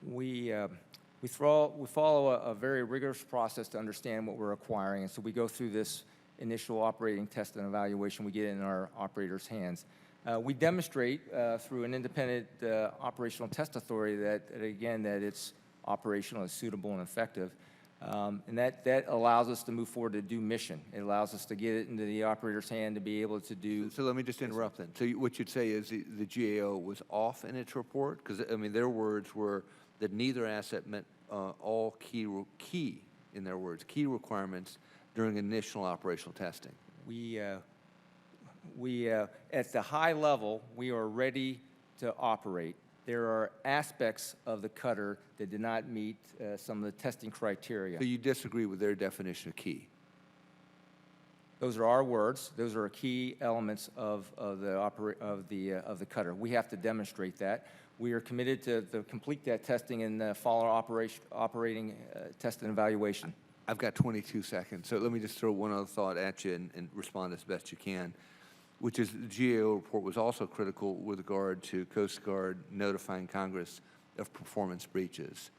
We follow a very rigorous process to understand what we're acquiring, and so we go through this initial operating test and evaluation. We get it in our operators' hands. We demonstrate through an independent operational test authority that it's operational, it's suitable, and effective, and that allows us to move forward to do mission. It allows us to get it into the operator's hand to be able to do. So let me just interrupt then. So what you'd say is the GAO was off in its report? Because, I mean, their words were that neither asset met all key, in their words, key requirements during initial operational testing. We at the high level, we are ready to operate. There are aspects of the cutter that did not meet some of the testing criteria. So you disagree with their definition of key? Those are our words. Those are key elements of the cutter. We have to demonstrate that. We are committed to complete that testing and follow operating test and evaluation. I've got 22 seconds, so let me just throw one other thought at you and respond as best you can, which is the GAO report was also critical with regard to Coast Guard notifying Congress of performance breaches.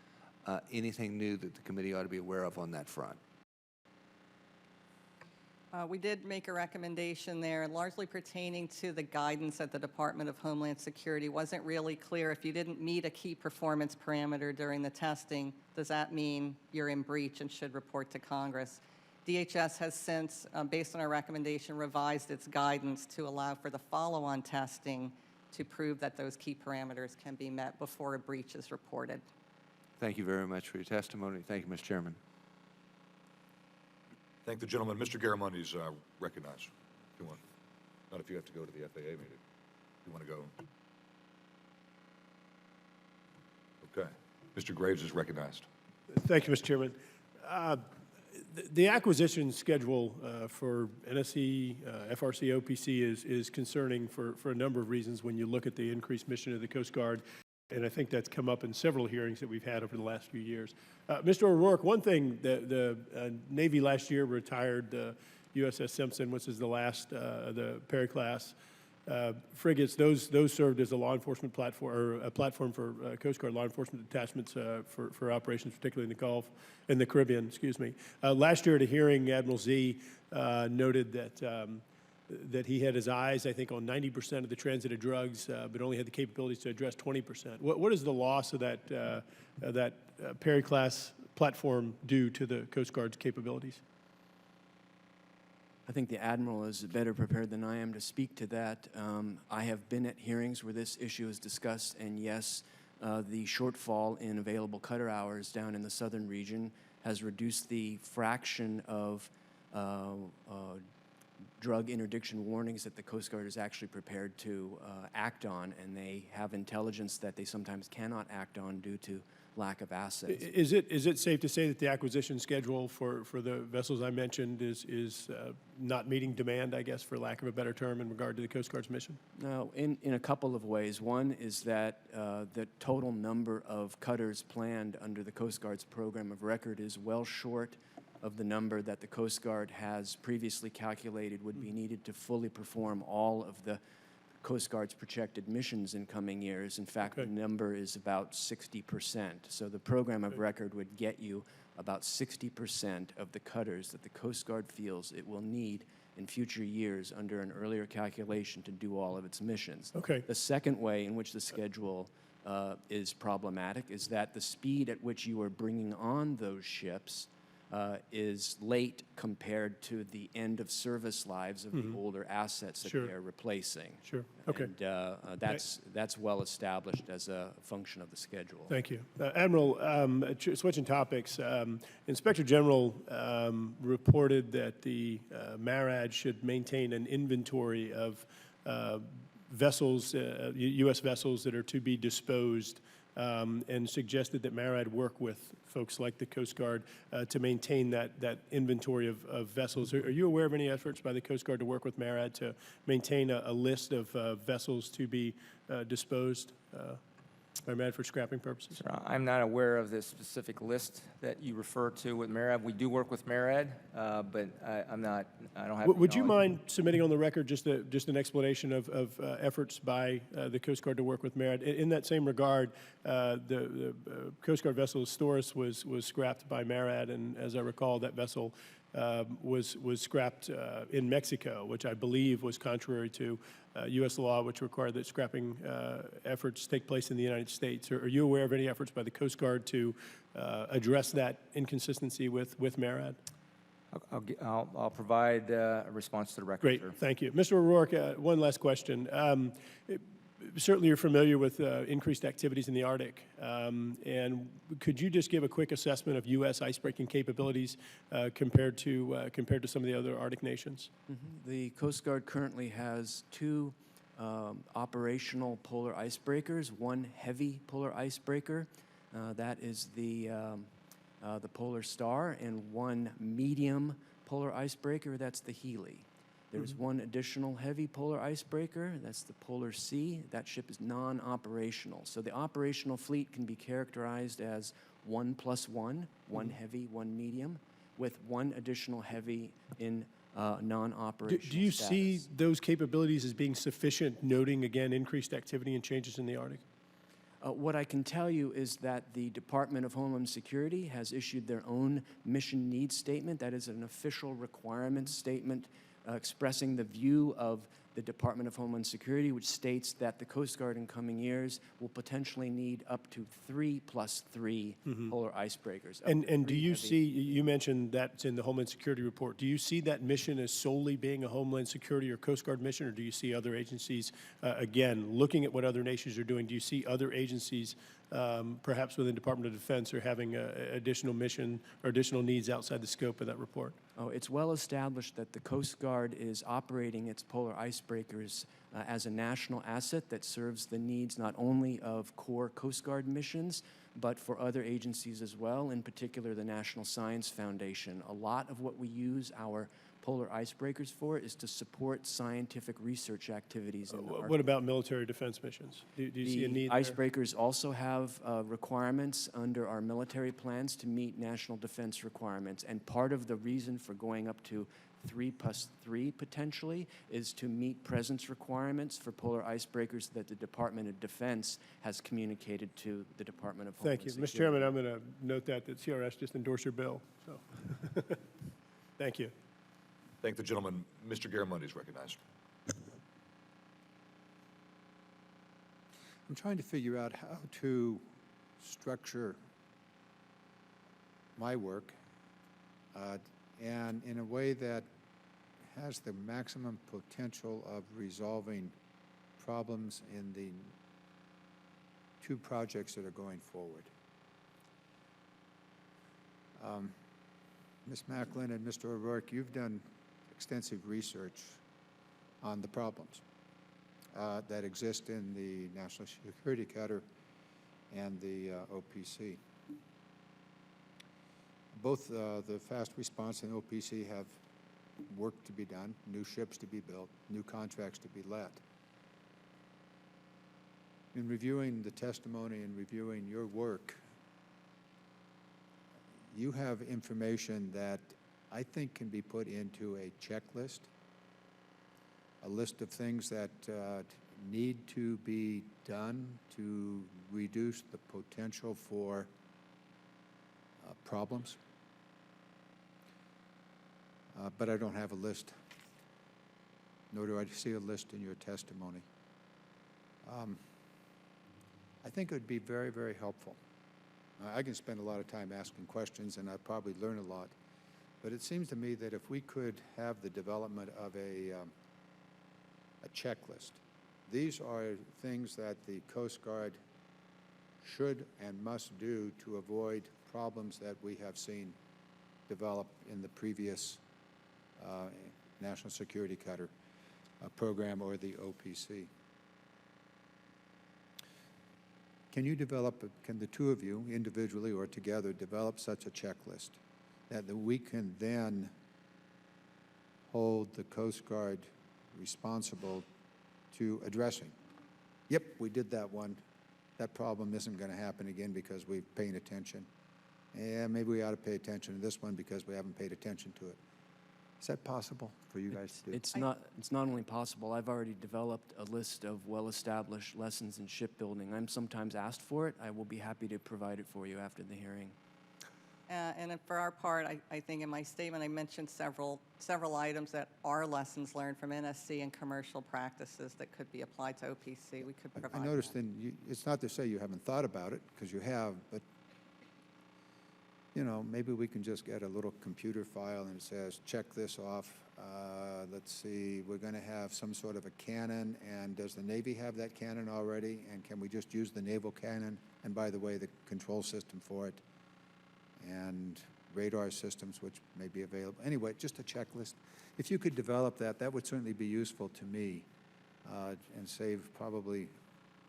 Anything new that the committee ought to be aware of on that front? We did make a recommendation there, largely pertaining to the guidance that the Department of Homeland Security. Wasn't really clear if you didn't meet a key performance parameter during the testing, does that mean you're in breach and should report to Congress? DHS has since, based on our recommendation, revised its guidance to allow for the follow-on testing to prove that those key parameters can be met before a breach is reported. Thank you very much for your testimony. Thank you, Mr. Chairman. Thank the gentleman. Mr. Garamundi is recognized. If you want, not if you have to go to the FAA meeting. If you want to go. Okay. Mr. Graves is recognized. Thank you, Mr. Chairman. The acquisition schedule for NSC, FRC, OPC is concerning for a number of reasons when you look at the increased mission of the Coast Guard, and I think that's come up in several hearings that we've had over the last few years. Mr. O'Rourke, one thing, the Navy last year retired the USS Simpson, which is the last, the Perry class frigates. Those served as a law enforcement platform, or a platform for Coast Guard law enforcement detachments for operations, particularly in the Gulf, in the Caribbean, excuse me. Last year at a hearing, Admiral Z noted that that he had his eyes, I think, on 90% of the transited drugs, but only had the capabilities to address 20%. What does the loss of that Perry-class platform do to the Coast Guard's capabilities? I think the Admiral is better prepared than I am to speak to that. I have been at hearings where this issue is discussed, and yes, the shortfall in available cutter hours down in the southern region has reduced the fraction of drug interdiction warnings that the Coast Guard is actually prepared to act on, and they have intelligence that they sometimes cannot act on due to lack of assets. Is it safe to say that the acquisition schedule for the vessels I mentioned is not meeting demand, I guess, for lack of a better term, in regard to the Coast Guard's mission? No, in a couple of ways. One is that the total number of cutters planned under the Coast Guard's program of record is well short of the number that the Coast Guard has previously calculated would be needed to fully perform all of the Coast Guard's projected missions in coming years. In fact, Okay. the number is about 60%. So the program of record would get you about 60% of the cutters that the Coast Guard feels it will need in future years under an earlier calculation to do all of its missions. Okay. The second way in which the schedule is problematic is that the speed at which you are bringing on those ships is late compared to the end of service lives of the older assets that Sure. they're replacing. Sure. Okay. And that's well established as a function of the schedule. Thank you. Admiral, switching topics, Inspector General reported that the MARAD should maintain an inventory of vessels, U.S. vessels that are to be disposed, and suggested that MARAD work with folks like the Coast Guard to maintain that inventory of vessels. Are you aware of any efforts by the Coast Guard to work with MARAD to maintain a list of vessels to be disposed by MARAD for scrapping purposes? Sir, I'm not aware of this specific list that you refer to with MARAD. We do work with MARAD, but I don't have. Would you knowledge. mind submitting on the record just an explanation of efforts by the Coast Guard to work with MARAD? In that same regard, the Coast Guard vessel Storis was scrapped by MARAD, and as I recall, that vessel was scrapped in Mexico, which I believe was contrary to U.S. law, which required that scrapping efforts take place in the United States. Are you aware of any efforts by the Coast Guard to address that inconsistency with MARAD? I'll provide a response to the record. Great, sir. thank you. Mr. O'Rourke, one last question. Certainly you're familiar with increased activities in the Arctic, and could you just give a quick assessment of U.S. icebreaking capabilities compared to some of the other Arctic nations? The Coast Guard currently has two operational polar icebreakers, one heavy polar icebreaker, that is the Polar Star, and one medium polar icebreaker, that's the Healy. There's one additional heavy polar icebreaker, that's the Polar Sea. That ship is non-operational. So the operational fleet can be characterized as 1+1, one heavy, one medium, with one additional heavy in non-operational Do you status. see those capabilities as being sufficient, noting again increased activity and changes in the Arctic? What I can tell you is that the Department of Homeland Security has issued their own mission needs statement. That is an official requirement statement expressing the view of the Department of Homeland Security, which states that the Coast Guard in coming years will potentially need up to 3+3 polar icebreakers. And do you see, you mentioned that's in the Homeland Security report, do you see that mission as solely being a Homeland Security or Coast Guard mission, or do you see other agencies, again, looking at what other nations are doing, do you see other agencies, perhaps within Department of Defense, are having additional mission or additional needs outside the scope of that report? Oh, it's well established that the Coast Guard is operating its polar icebreakers as a national asset that serves the needs not only of core Coast Guard missions, but for other agencies as well, in particular the National Science Foundation. A lot of what we use our polar icebreakers for is to support scientific research activities in the Arctic. What about military defense missions? Do you see a need there? The icebreakers also have requirements under our military plans to meet national defense requirements, and part of the reason for going up to 3+3 potentially is to meet presence requirements for polar icebreakers that the Department of Defense has communicated to the Department of Homeland Thank you. Mr. Security. Chairman, I'm going to note that CRS just endorsed your bill. So, thank you. Thank the gentleman. Mr. Garamendi is recognized. I'm trying to figure out how to structure my work and in a way that has the maximum potential of resolving problems in the two projects that are going forward. Ms. Macklin and Mr. O'Rourke, you've done extensive research on the problems that exist in the National Security Cutter and the OPC. Both the fast response and OPC have work to be done, new ships to be built, new contracts to be let. In reviewing the testimony and reviewing your work, you have information that I think can be put into a checklist, a list of things that need to be done to reduce the potential for problems. But I don't have a list, nor do I see a list in your testimony. I think it would be very, very helpful. I can spend a lot of time asking questions, and I'd probably learn a lot. But it seems to me that if we could have the development of a checklist, these are things that the Coast Guard should and must do to avoid problems that we have seen develop in the previous National Security Cutter program or the OPC. Can you develop, can the two of you, individually or together, develop such a checklist that we can then hold the Coast Guard responsible to addressing? Yep, we did that one. That problem isn't going to happen again because we're paying attention. Yeah, maybe we ought to pay attention to this one because we haven't paid attention to it. Is that possible for you guys to do? It's not only possible, I've already developed a list of well-established lessons in shipbuilding. I'm sometimes asked for it. I will be happy to provide it for you after the hearing. And for our part, I think in my statement I mentioned several items that are lessons learned from NSC and commercial practices that could be applied to OPC. We could provide I noticed that. it's not to say you haven't thought about it, because you have, but you know, maybe we can just get a little computer file and it says, check this off. Let's see, we're going to have some sort of a cannon, and does the Navy have that cannon already? And can we just use the naval cannon? And by the way, the control system for it, and radar systems, which may be available. Anyway, just a checklist. If you could develop that, that would certainly be useful to me and save probably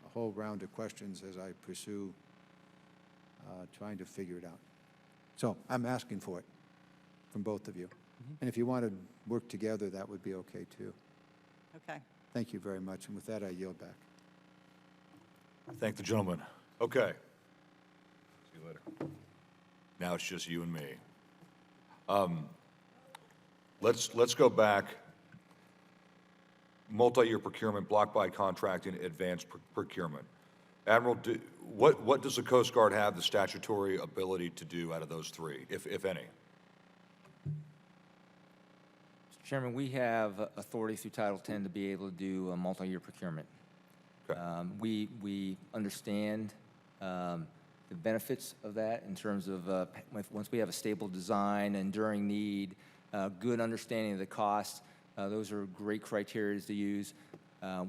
a whole round of questions as I pursue trying to figure it out. So I'm asking for it from both of you. And if you want to work together, that would be okay too. Okay. Thank you very much. And with that, I yield back. Thank the gentleman. Okay. See you later. Now it's just you and me. Let's go back. Multi-year procurement, block buy contracting, advanced procurement. Admiral, what does the Coast Guard have the statutory ability to do out of those three, if any? Mr. Chairman, we have authority through Title 10 to be able to do a multi-year procurement. Okay. We understand the benefits of that in terms of once we have a stable design, enduring need, good understanding of the cost. Those are great criteria to use.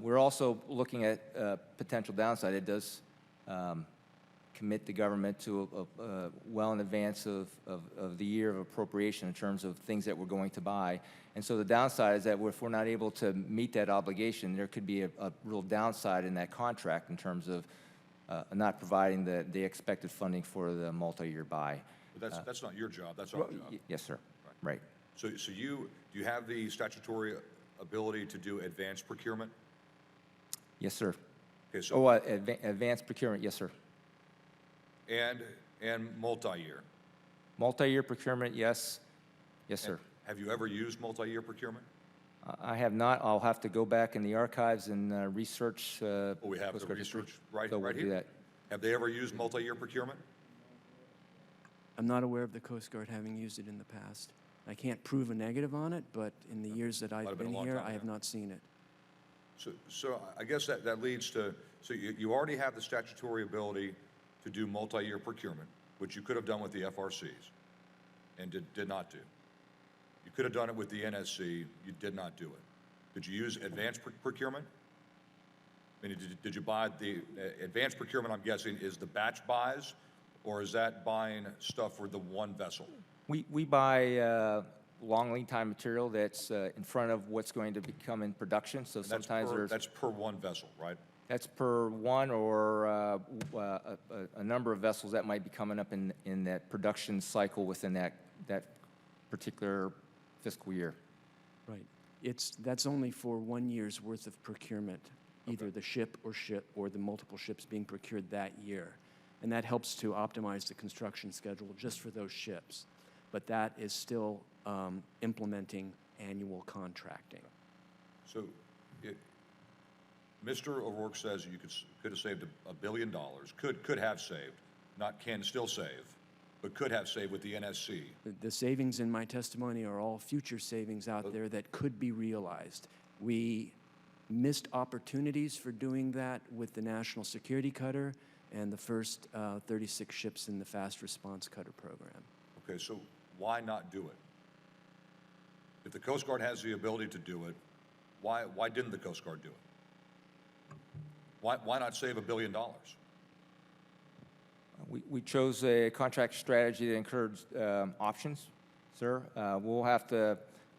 We're also looking at potential downside. It does commit the government to well in advance of the year of appropriation in terms of things that we're going to buy. And so the downside is that if we're not able to meet that obligation, there could be a real downside in that contract in terms of not providing the expected funding for the multi-year buy. But that's not your job, that's our job. Yes, sir. Right. So do you have the statutory ability to do advanced procurement? Yes, sir. Okay, so Advanced procurement, yes, sir. and multi-year. Multi-year procurement, yes. Yes, sir. Have you ever used multi-year procurement? I have not. I'll have to go back in the archives and research. Well, we have Coast the Guard history. research right So we'll do here. that. Have they ever used multi-year procurement? I'm not aware of the Coast Guard having used it in the past. I can't prove a negative on it, but in the years that Might I've have been a been long here, time I have ago. not seen it. So I guess that leads to, so you already have the statutory ability to do multi-year procurement, which you could have done with the FRCs and did not do. You could have done it with the NSC, you did not do it. Did you use advanced procurement? I mean, did you buy the advanced procurement, I'm guessing, is the batch buys, or is that buying stuff for the one vessel? We buy long lead time material that's in front of what's going to become in production, so And that's sometimes per, there's, that's per one vessel, right? that's per one or a number of vessels that might be coming up in that production cycle within that particular fiscal year. Right. That's only for 1 year's worth of procurement, either the ship or the multiple ships being procured that year. And that helps to optimize the construction schedule just for those ships. But that is still implementing annual contracting. So, Mr. O'Rourke says you could have saved $1 billion, could have saved, not can still save, but could have saved with the NSC. The savings in my testimony are all future savings out there that could be realized. We missed opportunities for doing that with the National Security Cutter and the first 36 ships in the Fast Response Cutter program. Okay, so why not do it? If the Coast Guard has the ability to do it, why didn't the Coast Guard do it? Why not save $1 billion? We chose a contract strategy that encouraged options, sir.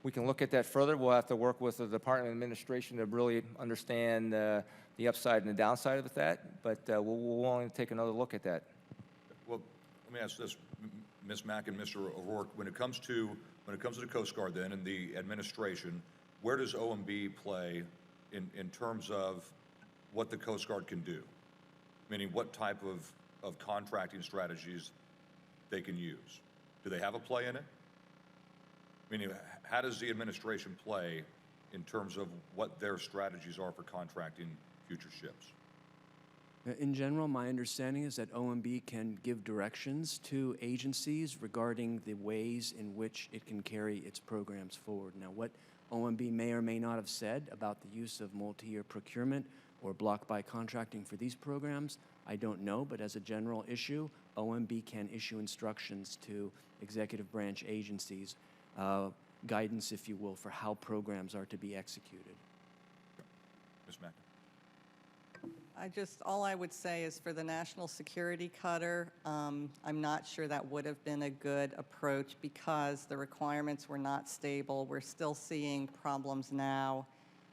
We can look at that further. We'll have to work with the Department of Administration to really understand the upside and the downside of that, but we're willing to take another look at that. Well, let me ask this, Ms. Mack and Mr. O'Rourke, when it comes to the Coast Guard then and the administration, where does OMB play in terms of what the Coast Guard can do? Meaning what type of contracting strategies they can use? Do they have a play in it? Meaning, how does the administration play in terms of what their strategies are for contracting future ships? In general, my understanding is that OMB can give directions to agencies regarding the ways in which it can carry its programs forward. Now, what OMB may or may not have said about the use of multi-year procurement or block buy contracting for these programs, I don't know, but as a general issue, OMB can issue instructions to executive branch agencies, guidance, if you will, for how programs are to be executed. Ms. Mack? All I would say is for the National Security Cutter, I'm not sure that would have been a good approach because the requirements were not stable. We're still seeing problems now.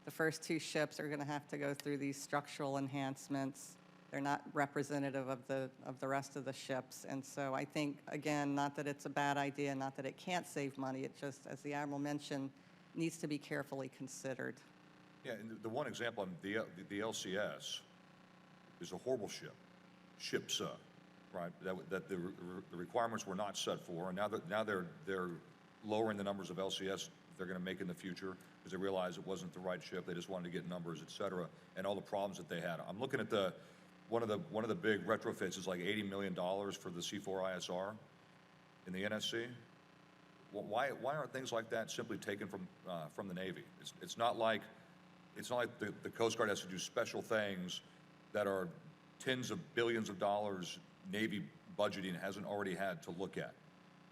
The first two ships are going to have to go through these structural enhancements. They're not representative of the rest of the ships. And so I think, again, not that it's a bad idea, not that it can't save money, it just, as the Admiral mentioned, needs to be carefully considered. Yeah, and the one example, the LCS is a horrible ship, right? That the requirements were not set for, and now they're lowering the numbers of LCS they're going to make in the future because they realized it wasn't the right ship. They just wanted to get numbers, et cetera, and all the problems that they had. I'm looking at one of the big retrofits is like $80 million for the C4ISR in the NSC. Well, why aren't things like that simply taken from the Navy? It's not like the Coast Guard has to do special things that are tens of billions of dollars Navy budgeting hasn't already had to look at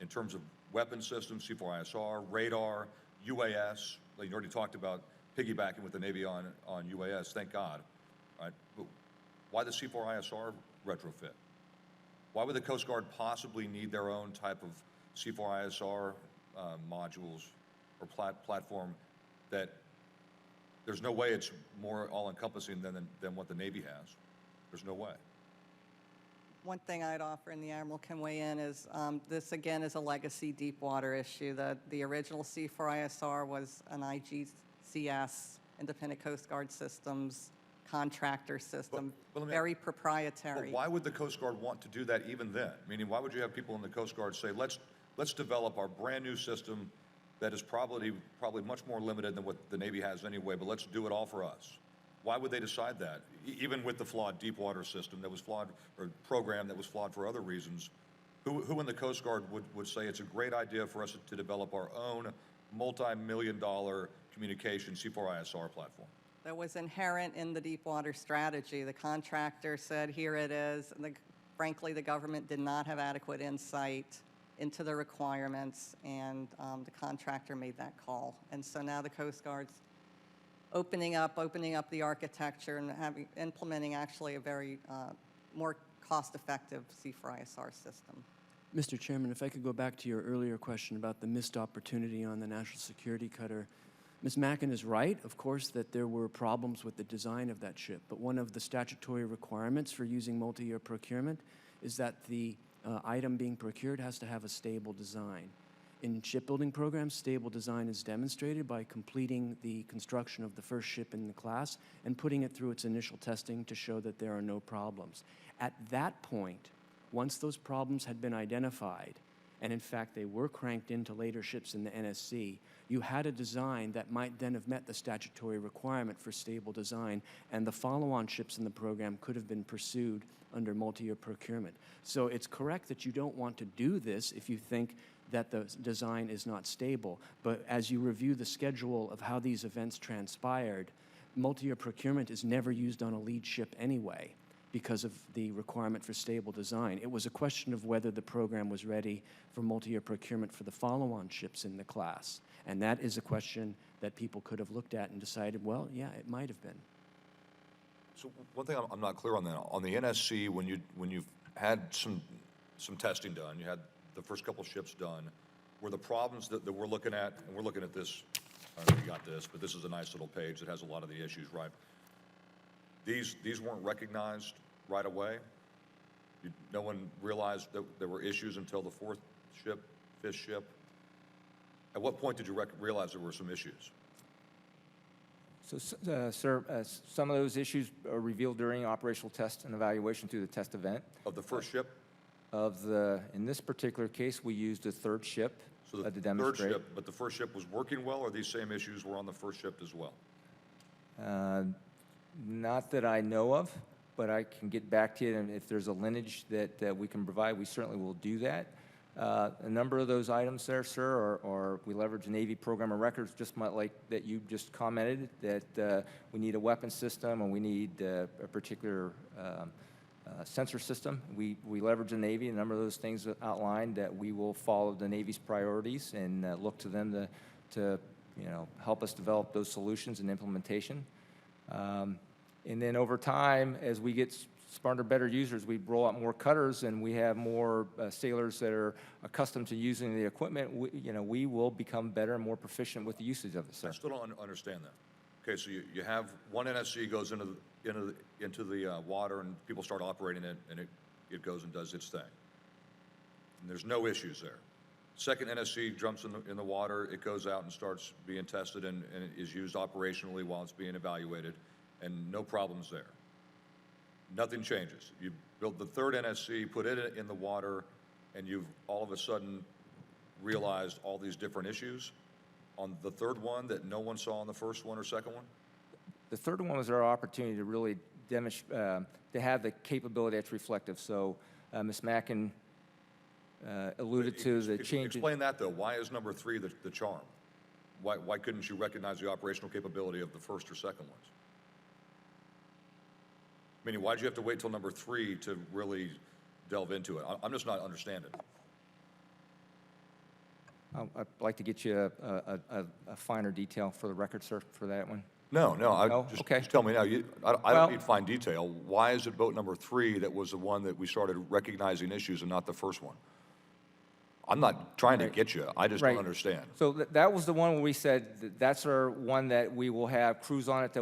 in terms of weapon systems, C4ISR, radar, UAS. Like you already talked about piggybacking with the Navy on UAS, thank God, right? But why the C4ISR retrofit? Why would the Coast Guard possibly need their own type of C4ISR modules or platform that there's no way it's more all-encompassing than what the Navy has? There's no way. One thing I'd offer, and the Admiral can weigh in, is this, again, is a legacy deep water issue. The original C4ISR was an IGCS, Independent Coast Guard Systems, contractor system, but let me- very proprietary. But why would the Coast Guard want to do that even then? Meaning, why would you have people in the Coast Guard say, let's develop our brand-new system that is probably much more limited than what the Navy has anyway, but let's do it all for us? Why would they decide that? Even with the flawed deep water system that was flawed, or program that was flawed for other reasons, Who in the Coast Guard would say it's a great idea for us to develop our own multi-million-dollar communication C4ISR platform? That was inherent in the Deepwater strategy. The contractor said, here it is. And frankly, the government did not have adequate insight into the requirements, and the contractor made that call. And so now the Coast Guard's opening up the architecture and implementing actually a very more cost-effective C4ISR system. Mr. Chairman, if I could go back to your earlier question about the missed opportunity on the National Security Cutter. Ms. Mackin is right, of course, that there were problems with the design of that ship, but one of the statutory requirements for using multi-year procurement is that the item being procured has to have a stable design. In shipbuilding programs, stable design is demonstrated by completing the construction of the first ship in the class and putting it through its initial testing to show that there are no problems. At that point, once those problems had been identified, and in fact they were cranked into later ships in the NSC, you had a design that might then have met the statutory requirement for stable design, and the follow-on ships in the program could have been pursued under multi-year procurement. So it's correct that you don't want to do this if you think that the design is not stable, but as you review the schedule of how these events transpired, multi-year procurement is never used on a lead ship anyway because of the requirement for stable design. It was a question of whether the program was ready for multi-year procurement for the follow-on ships in the class. And that is a question that people could have looked at and decided, well, yeah, it might have been. So one thing I'm not clear on that, on the NSC, when you've had some testing done, you had the first couple ships done, were the problems that we're looking at, and we're looking at this, I don't know if you got this, but this is a nice little page that has a lot of the issues, right? These weren't recognized right away? No one realized that there were issues until the fourth ship, fifth ship? At what point did you realize there were some issues? So, sir, some of those issues are revealed during operational test and evaluation through the test event. Of the first ship? In this particular case, we used a third ship So the to demonstrate. third ship, but the first ship was working well, or these same issues were on the first ship as well? Not that I know of, but I can get back to you, and if there's a lineage that we can provide, we certainly will do that. A number of those items there, sir, are we leverage Navy program of records, just like that you just commented, that we need a weapon system and we need a particular sensor system. We leverage the Navy, a number of those things outlined that we will follow the Navy's priorities and look to them to help us develop those solutions and implementation. And then over time, as we get smarter, better users, we roll out more cutters and we have more sailors that are accustomed to using the equipment. We will become better and more proficient with the usage of it, sir. I still don't understand that. Okay, so you have one NSC goes into the water and people start operating it, and it goes and does its thing. And there's no issues there. Second NSC jumps in the water, it goes out and starts being tested and it is used operationally while it's being evaluated, and no problems there. Nothing changes. You build the third NSC, put it in the water, and you've all of a sudden realized all these different issues on the third one that no one saw on the first one or second one? The third one was our opportunity to really demonstrate, to have the capability that's reflective. So Ms. Mackin alluded to the change. Explain that, though. Why is number 3 the charm? Why couldn't you recognize the operational capability of the first or second ones? Meaning, why did you have to wait till number 3 to really delve into it? I'm just not understanding. I'd like to get you a finer detail for the record, sir, for that one. No. No? Okay. Just tell me now. I Well- don't need fine detail. Why is it boat number 3 that was the one that we started recognizing issues and not the first one? I'm not trying to get you. I just don't Right. understand. So that was the one where we said that's our one that we will have crews on it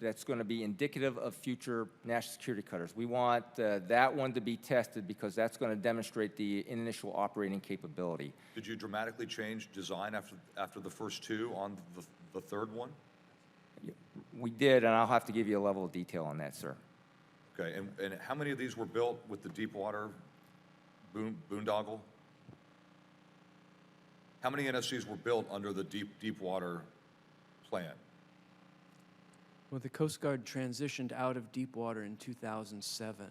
that's going to be indicative of future national security cutters. We want that one to be tested because that's going to demonstrate the initial operating capability. Did you dramatically change design after the first 2 on the third one? We did, and I'll have to give you a level of detail on that, sir. Okay, and how many of these were built with the Deepwater boondoggle? How many NSCs were built under the Deepwater plan? Well, the Coast Guard transitioned out of deep water in 2007,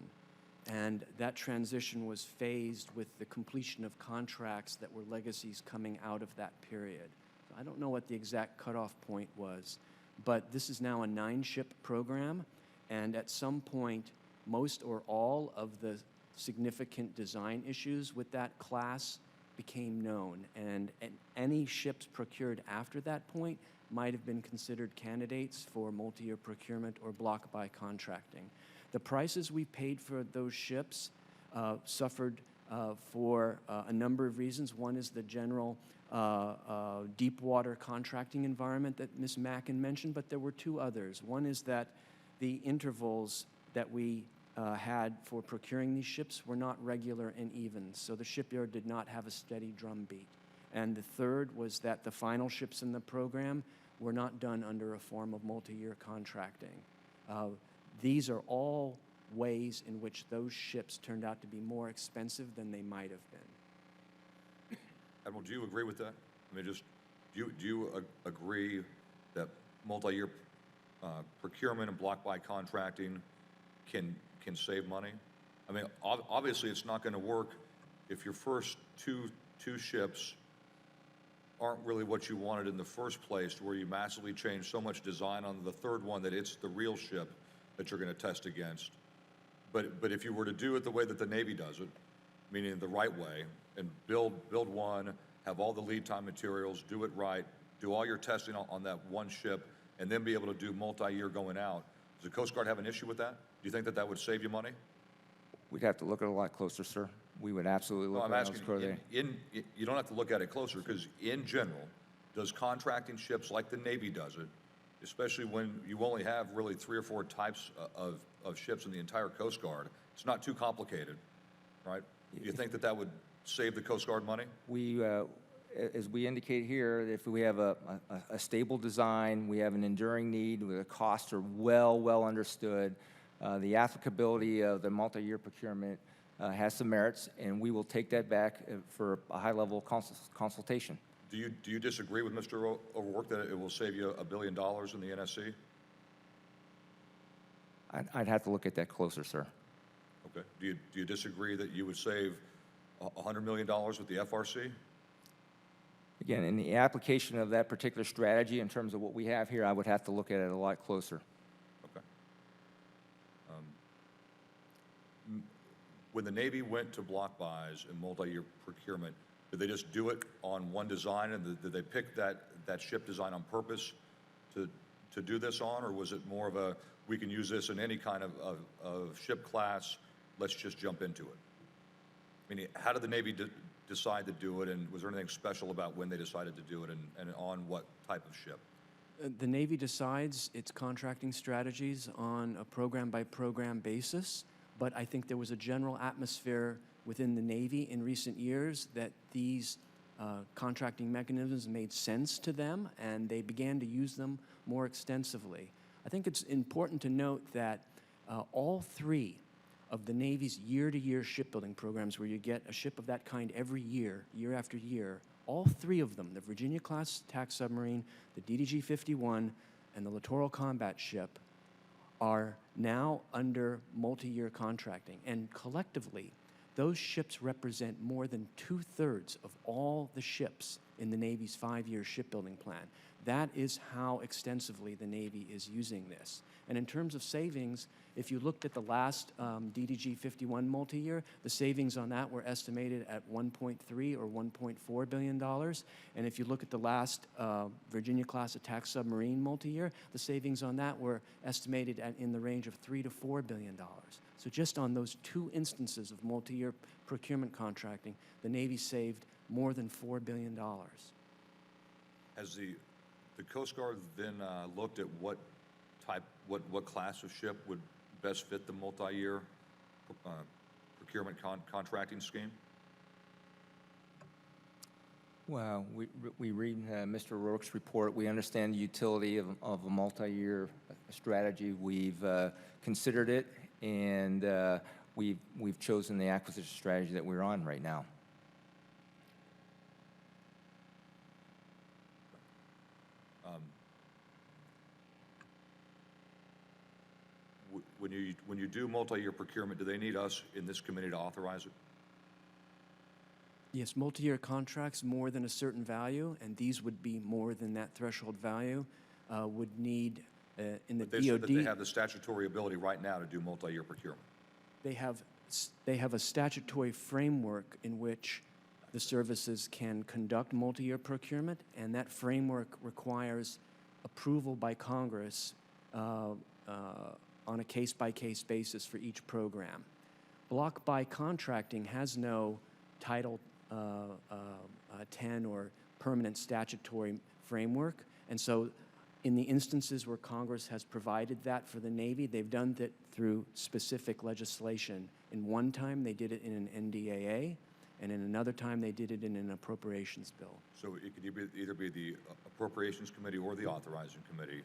And that transition was phased with the completion of contracts that were legacies coming out of that period. So I don't know what the exact cutoff point was, but this is now a 9-ship program, and at some point, most or all of the significant design issues with that class became known, and any ships procured after that point might have been considered candidates for multi-year procurement or block buy contracting. The prices we paid for those ships suffered for a number of reasons. One is the general deep water contracting environment that Ms. Mackin mentioned, but there were 2 others. One is that the intervals that we had for procuring these ships were not regular and even, so the shipyard did not have a steady drumbeat. And the third was that the final ships in the program were not done under a form of multi-year contracting. These are all ways in which those ships turned out to be more expensive than they might have been. Admiral, do you agree with that? I mean, just, do you agree that multi-year procurement and block buy contracting can save money? I mean, obviously, it's not going to work if your first two ships aren't really what you wanted in the first place, where you massively change so much design on the third one that it's the real ship that you're going to test against. But if you were to do it the way that the Navy does it, meaning the right way, and build one, have all the lead time materials, do it right, do all your testing on that one ship, and then be able to do multi-year going out, does the Coast Guard have an issue with that? Do you think that that would save you money? We'd have to look at it a lot closer, sir. We would absolutely No, look I'm at asking, those closer. you don't have to look at it closer, because in general, does contracting ships like the Navy does it, especially when you only have really 3 or 4 types of ships in the entire Coast Guard, it's not too complicated, right? Do you think that that would save the Coast Guard money? We, as we indicate here, if we have a stable design, we have an enduring need, the costs are well understood, the applicability of the multi-year procurement has some merits, and we will take that back for a high-level consultation. Do you disagree with Mr. O'Rourke that it will save you $1 billion in the NSC? I'd have to look at that closer, sir. Okay. Do you disagree that you would save $100 million with the FRC? Again, in the application of that particular strategy, in terms of what we have here, I would have to look at it a lot closer. Okay. When the Navy went to block buys and multi-year procurement, did they just do it on one design, and did they pick that ship design on purpose to do this on, or was it more of a, we can use this in any kind of ship class, let's just jump into it? I mean, how did the Navy decide to do it, and was there anything special about when they decided to do it, and on what type of ship? The Navy decides its contracting strategies on a program-by-program basis, but I think there was a general atmosphere within the Navy in recent years that these contracting mechanisms made sense to them, and they began to use them more extensively. I think it's important to note that all 3 of the Navy's year-to-year shipbuilding programs, where you get a ship of that kind every year, year after year, all 3 of them, the Virginia-class attack submarine, the DDG-51, and the Littoral Combat Ship, are now under multi-year contracting. And collectively, those ships represent more than 2/3 of all the ships in the Navy's 5-year shipbuilding plan. That is how extensively the Navy is using this. And in terms of savings, if you looked at the last DDG-51 multi-year, the savings on that were estimated at $1.3 or $1.4 billion. And if you look at the last Virginia-class attack submarine multi-year, the savings on that were estimated at in the range of $3 to $4 billion. So just on those 2 instances of multi-year procurement contracting, the Navy saved more than $4 billion. Has the Coast Guard then looked at what class of ship would best fit the multi-year procurement contracting scheme? Well, we read Mr. O'Rourke's report. We understand the utility of a multi-year strategy. We've considered it, and we've chosen the acquisition strategy that we're on right now. when you do multi-year procurement, do they need us in this committee to authorize it? Yes, multi-year contracts more than a certain value, and these would be more than that threshold value, would need, in the But they said that they DOD, have the statutory ability right now to do multi-year procurement. they have a statutory framework in which the services can conduct multi-year procurement, and that framework requires approval by Congress on a case-by-case basis for each program. Block buy contracting has no Title 10 or permanent statutory framework, and so in the instances where Congress has provided that for the Navy, they've done that through specific legislation. In one time, they did it in an NDAA, and in another time, they did it in an appropriations bill. So it could either be the Appropriations Committee or the Authorizing Committee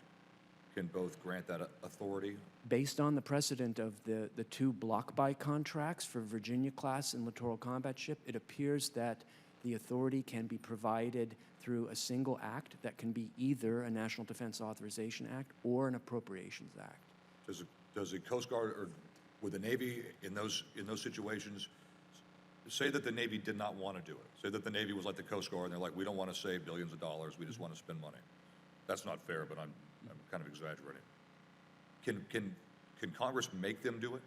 can both grant that authority? Based on the precedent of the two block buy contracts for Virginia-class and littoral combat ship, it appears that the authority can be provided through a single act that can be either a National Defense Authorization Act or an Appropriations Act. Does the Coast Guard or would the Navy in those situations say that the Navy did not want to do it? Say that the Navy was like the Coast Guard and they're like, we don't want to save billions of dollars, we just want to spend money. That's not fair, but I'm kind of exaggerating. Can Congress make them do it?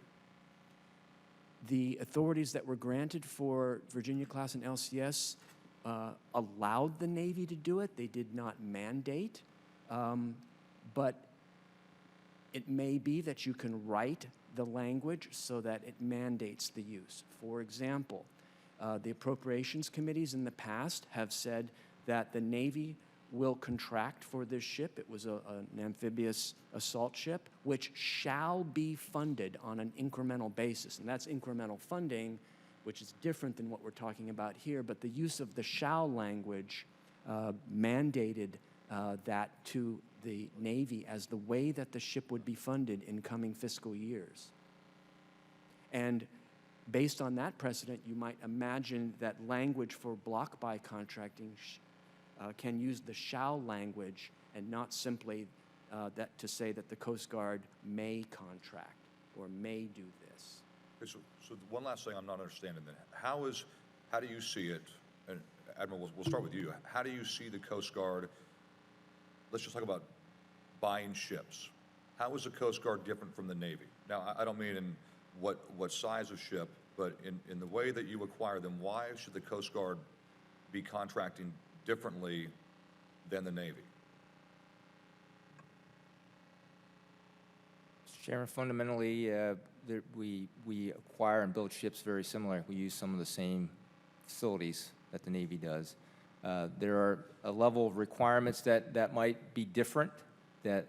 The authorities that were granted for Virginia-class and LCS allowed the Navy to do it. They did not mandate, but it may be that you can write the language so that it mandates the use. For example, the appropriations committees in the past have said that the Navy will contract for this ship. It was an amphibious assault ship, which shall be funded on an incremental basis. And that's incremental funding, which is different than what we're talking about here. But the use of the shall language mandated that to the Navy as the way that the ship would be funded in coming fiscal years. And based on that precedent, you might imagine that language for block buy contracting can use the shall language and not simply that to say that the Coast Guard may contract or may do this. Okay, so one last thing I'm not understanding then. How do you see it, and Admiral, we'll start with you. How do you see the Coast Guard, let's just talk about buying ships. How is the Coast Guard different from the Navy? Now, I don't mean in what size of ship, but in the way that you acquire them, why should the Coast Guard be contracting differently than the Navy? Mr. Chairman, fundamentally, we acquire and build ships very similar. We use some of the same facilities that the Navy does. There are a level of requirements that might be different, that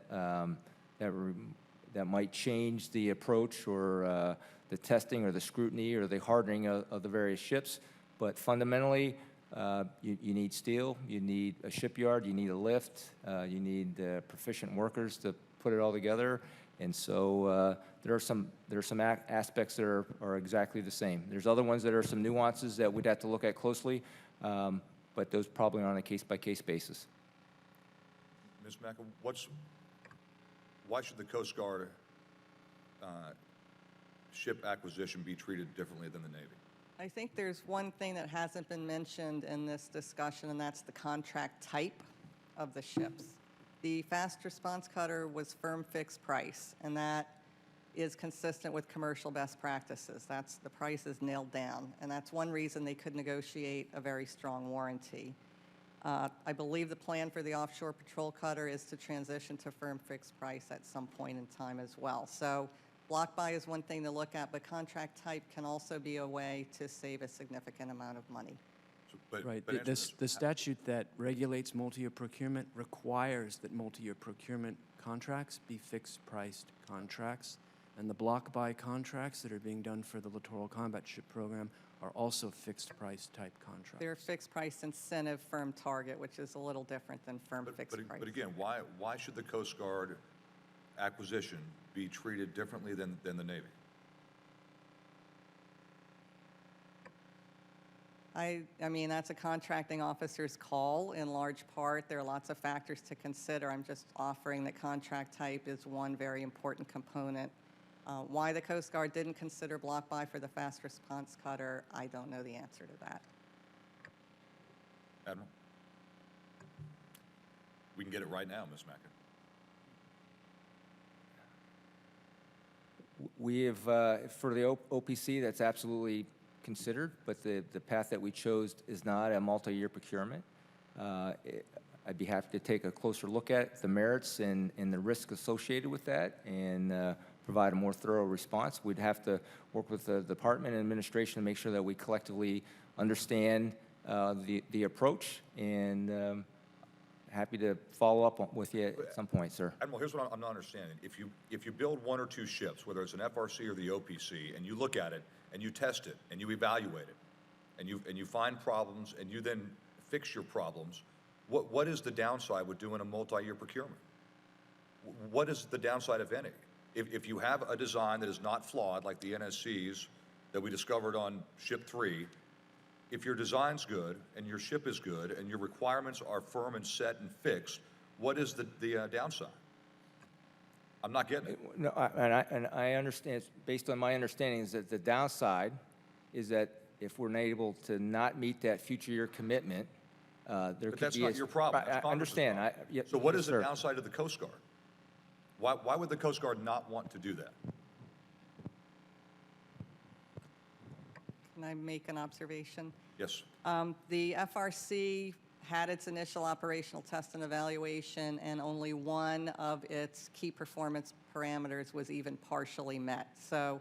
might change the approach or the testing or the scrutiny or the hardening of the various ships. But fundamentally, you need steel, you need a shipyard, you need a lift, you need proficient workers to put it all together. And so there are some aspects that are exactly the same. There's other ones that are some nuances that we'd have to look at closely, but those probably are on a case-by-case basis. Ms. Mackin, why should the Coast Guard ship acquisition be treated differently than the Navy? I think there's one thing that hasn't been mentioned in this discussion, and that's the contract type of the ships. The fast response cutter was firm fixed price, and that is consistent with commercial best practices. The price is nailed down, and that's one reason they could negotiate a very strong warranty. I believe the plan for the offshore patrol cutter is to transition to firm fixed price at some point in time as well. So block buy is one thing to look at, but contract type can also be a way to save a significant amount of money. Right. But The statute that regulates multi-year procurement requires that multi-year procurement contracts be fixed-priced contracts, and the block buy contracts that are being done for the Littoral Combat Ship Program are also fixed-price type contracts. They're fixed price incentive firm target, which is a little different than firm fixed price. But again, why should the Coast Guard acquisition be treated differently than the Navy? I mean, that's a contracting officer's call in large part. There are lots of factors to consider. I'm just offering that contract type is one very important component Why the Coast Guard didn't consider block buy for the fast response cutter, I don't know the answer to that. Admiral? We can get it right now, Ms. Mackin. We have, for the OPC, that's absolutely considered, but the path that we chose is not a multi-year procurement. I'd be happy to take a closer look at the merits and the risk associated with that and provide a more thorough response. We'd have to work with the department and administration to make sure that we collectively understand the approach, and happy to follow up with you at some point, sir. Admiral, here's what I'm not understanding. If you build one or two ships, whether it's an FRC or the OPC, and you look at it, and you test it, and you evaluate it, and you find problems, and you then fix your problems, what is the downside with doing a multi-year procurement? What is the downside, if any? If you have a design that is not flawed, like the NSCs that we discovered on Ship 3, if your design's good, and your ship is good, and your requirements are firm and set and fixed, what is the downside? I'm not getting it. No, and I understand, based on my understanding, is that the downside is that if we're not able to not meet that future year commitment, there could be. But that's not your problem. That's I Congress's understand. problem. Yep, So what yes, is the sir. downside of the Coast Guard? Why would the Coast Guard not want to do that? Can I make an observation? Yes. The FRC had its initial operational test and evaluation, and only one of its key performance parameters was even partially met. So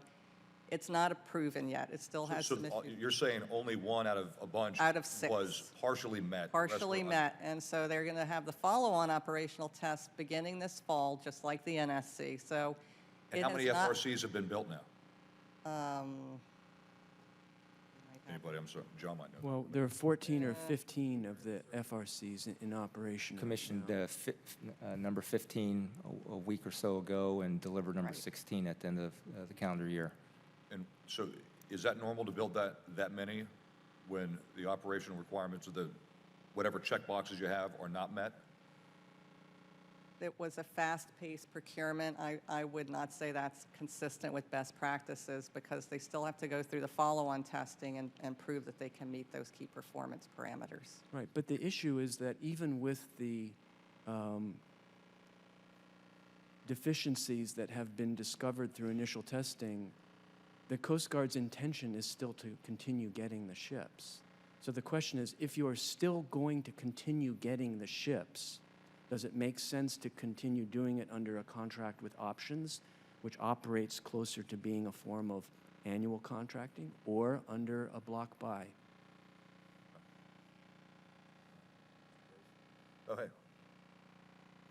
it's not proven yet. It still has So some issues. you're saying only one out of a bunch Out of 6. was partially met? the rest Partially were met, and so they're going to have the follow-on operational test beginning this fall, just like the NSC. So And how many FRCs have been built now? Anybody? I'm sorry, John might know. Well, there are 14 or 15 of the FRCs in operation. right Commissioned now. number 15 a week or so ago and delivered number Right. 16 at the end of the calendar year. And so is that normal to build that many when the operational requirements of the, whatever check boxes you have are not met? It was a fast-paced procurement. I would not say that's consistent with best practices, because they still have to go through the follow-on testing and prove that they can meet those key performance parameters. Right, but the issue is that even with the deficiencies that have been discovered through initial testing, the Coast Guard's intention is still to continue getting the ships. So the question is, if you are still going to continue getting the ships, does it make sense to continue doing it under a contract with options, which operates closer to being a form of annual contracting, or under a block buy? Oh, hey.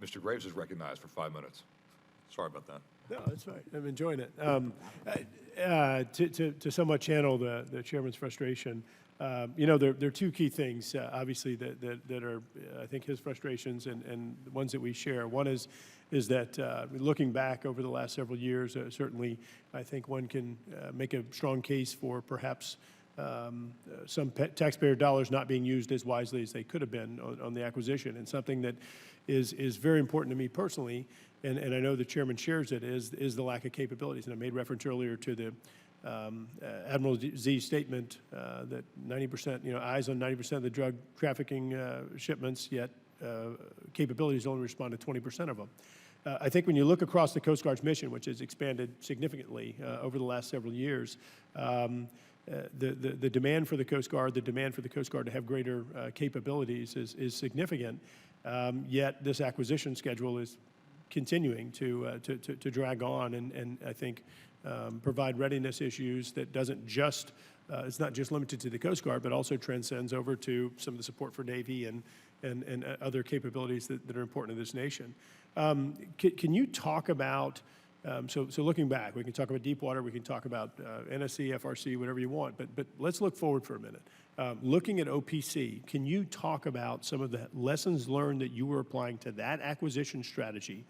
Mr. Graves is recognized for 5 minutes. Sorry about that. No, that's right. I'm enjoying it. To somewhat channel the chairman's frustration, there are two key things, obviously, that are, I think, his frustrations and the ones that we share. One is that looking back over the last several years, certainly, I think one can make a strong case for perhaps some taxpayer dollars not being used as wisely as they could have been on the acquisition. And something that is very important to me personally, and I know the chairman shares it, is the lack of capabilities. And I made reference earlier to the Admiral Z's statement that 90%, eyes on 90% of the drug trafficking shipments, yet capabilities only respond to 20% of them. I think when you look across the Coast Guard's mission, which has expanded significantly over the last several years, the demand for the Coast Guard, the demand for the Coast Guard to have greater capabilities is significant, yet this acquisition schedule is continuing to drag on and I think provide readiness issues that doesn't just, it's not just limited to the Coast Guard, but also transcends over to some of the support for Navy and other capabilities that are important to this nation. Can you talk about, so looking back, we can talk about Deepwater, we can talk about NSC, FRC, whatever you want, but let's look forward for a minute. Looking at OPC, can you talk about some of the lessons learned that you were applying to that acquisition strategy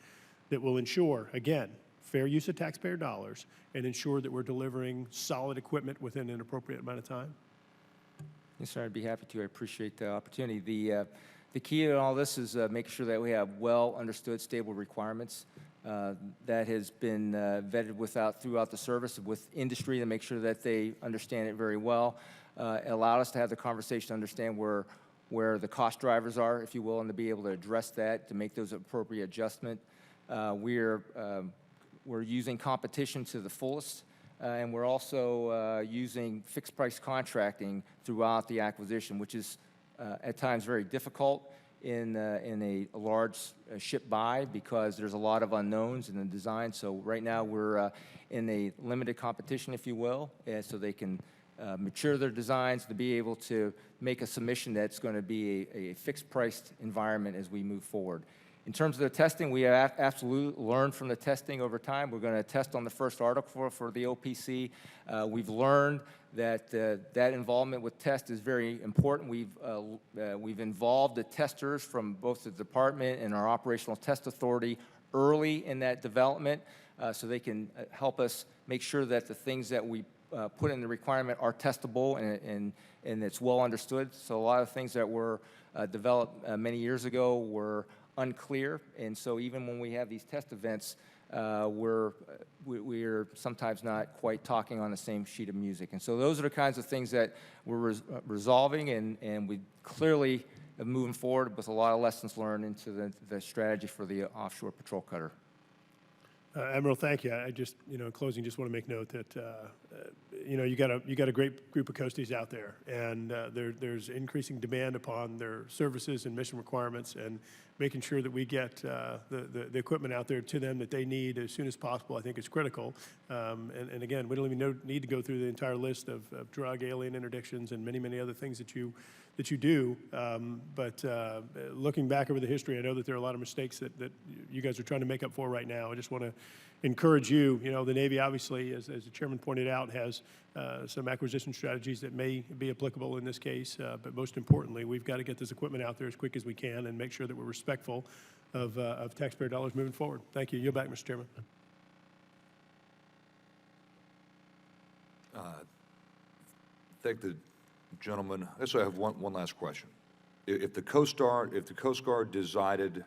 that will ensure, again, fair use of taxpayer dollars and ensure that we're delivering solid equipment within an appropriate amount of time? Yes, sir, I'd be happy to. I appreciate the opportunity. The key to all this is making sure that we have well understood, stable requirements. that has been vetted throughout the service with industry to make sure that they understand it very well. It allowed us to have the conversation to understand where the cost drivers are, if you will, and to be able to address that, to make those appropriate adjustments. We're using competition to the fullest, and we're also using fixed price contracting throughout the acquisition, which is at times very difficult in a large ship buy because there's a lot of unknowns in the design. So right now we're in a limited competition, if you will, so they can mature their designs to be able to make a submission that's going to be a fixed priced environment as we move forward. In terms of the testing, we have absolutely learned from the testing over time. We're going to test on the first article for the OPC. We've learned that that involvement with test is very important. We've involved the testers from both the department and our operational test authority early in that development so they can help us make sure that the things that we put in the requirement are testable and it's well understood. So a lot of things that were developed many years ago were unclear, and so even when we have these test events, we're sometimes not quite talking on the same sheet of music. And so those are the kinds of things that we're resolving, and we clearly are moving forward with a lot of lessons learned into the strategy for the offshore patrol cutter. Admiral, thank you. I just, in closing, just want to make note that, you got a great group of coasties out there, and there's increasing demand upon their services and mission requirements, and making sure that we get the equipment out there to them that they need as soon as possible, I think is critical. And again, we don't even need to go through the entire list of drug, alien interdictions, and many, many other things that you do. But looking back over the history, I know that there are a lot of mistakes that you guys are trying to make up for right now. I just want to encourage you. The Navy, obviously, as the chairman pointed out, has some acquisition strategies that may be applicable in this case. But most importantly, we've got to get this equipment out there as quick as we can and make sure that we're respectful of taxpayer dollars moving forward. Thank you. Yield back, Mr. Chairman. Thank the gentleman. I guess I have one last question. If the Coast Guard decided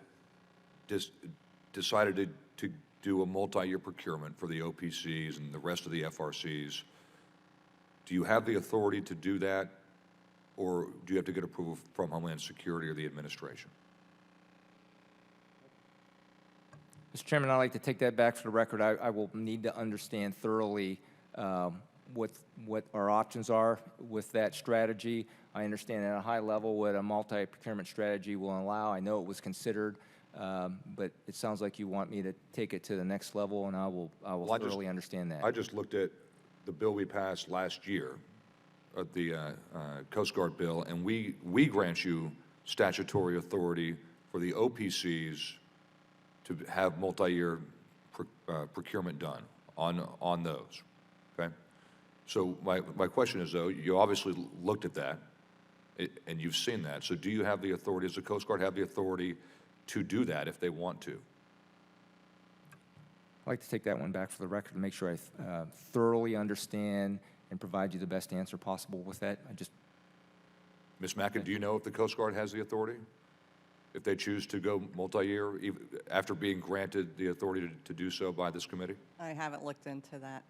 to do a multi-year procurement for the OPCs and the rest of the FRCs, do you have the authority to do that, or do you have to get approval from Homeland Security or the administration? Mr. Chairman, I'd like to take that back for the record. I will need to understand thoroughly what our options are with that strategy. I understand at a high level what a multi-procurement strategy will allow. I know it was considered, but it sounds like you want me to take it to the next level, and I will thoroughly understand that. I just looked at the bill we passed last year, the Coast Guard bill, and we grant you statutory authority for the OPCs to have multi-year procurement done on those. Okay. So my question is, though, you obviously looked at that, and you've seen that. So do you have the authority, does the Coast Guard have the authority to do that if they want to? I'd like to take that one back for the record to make sure I thoroughly understand and provide you the best answer possible with that. Ms. Mackin, do you know if the Coast Guard has the authority? If they choose to go multi-year, after being granted the authority to do so by this committee? I haven't looked into that.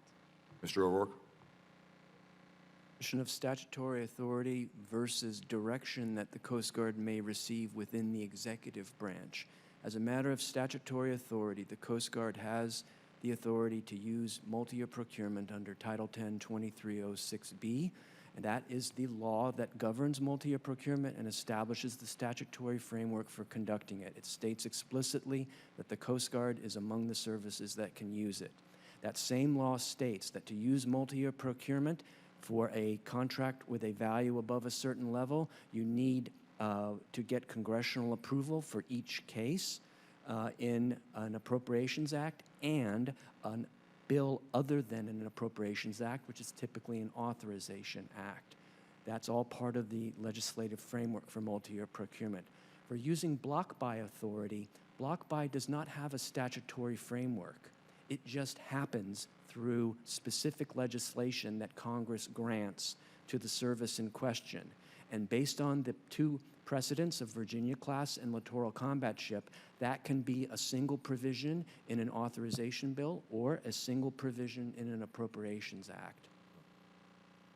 Mr. O'Rourke? Question of statutory authority versus direction that the Coast Guard may receive within the executive branch. As a matter of statutory authority, the Coast Guard has the authority to use multi-year procurement under Title 10 2306B, and that is the law that governs multi-year procurement and establishes the statutory framework for conducting it. It states explicitly that the Coast Guard is among the services that can use it. That same law states that to use multi-year procurement for a contract with a value above a certain level, you need to get congressional approval for each case in an Appropriations Act and a bill other than an Appropriations Act, which is typically an Authorization Act. That's all part of the legislative framework for multi-year procurement. For using block buy authority, block buy does not have a statutory framework. It just happens through specific legislation that Congress grants to the service in question. And based on the two precedents of Virginia-class and littoral combat ship, that can be a single provision in an authorization bill or a single provision in an appropriations act.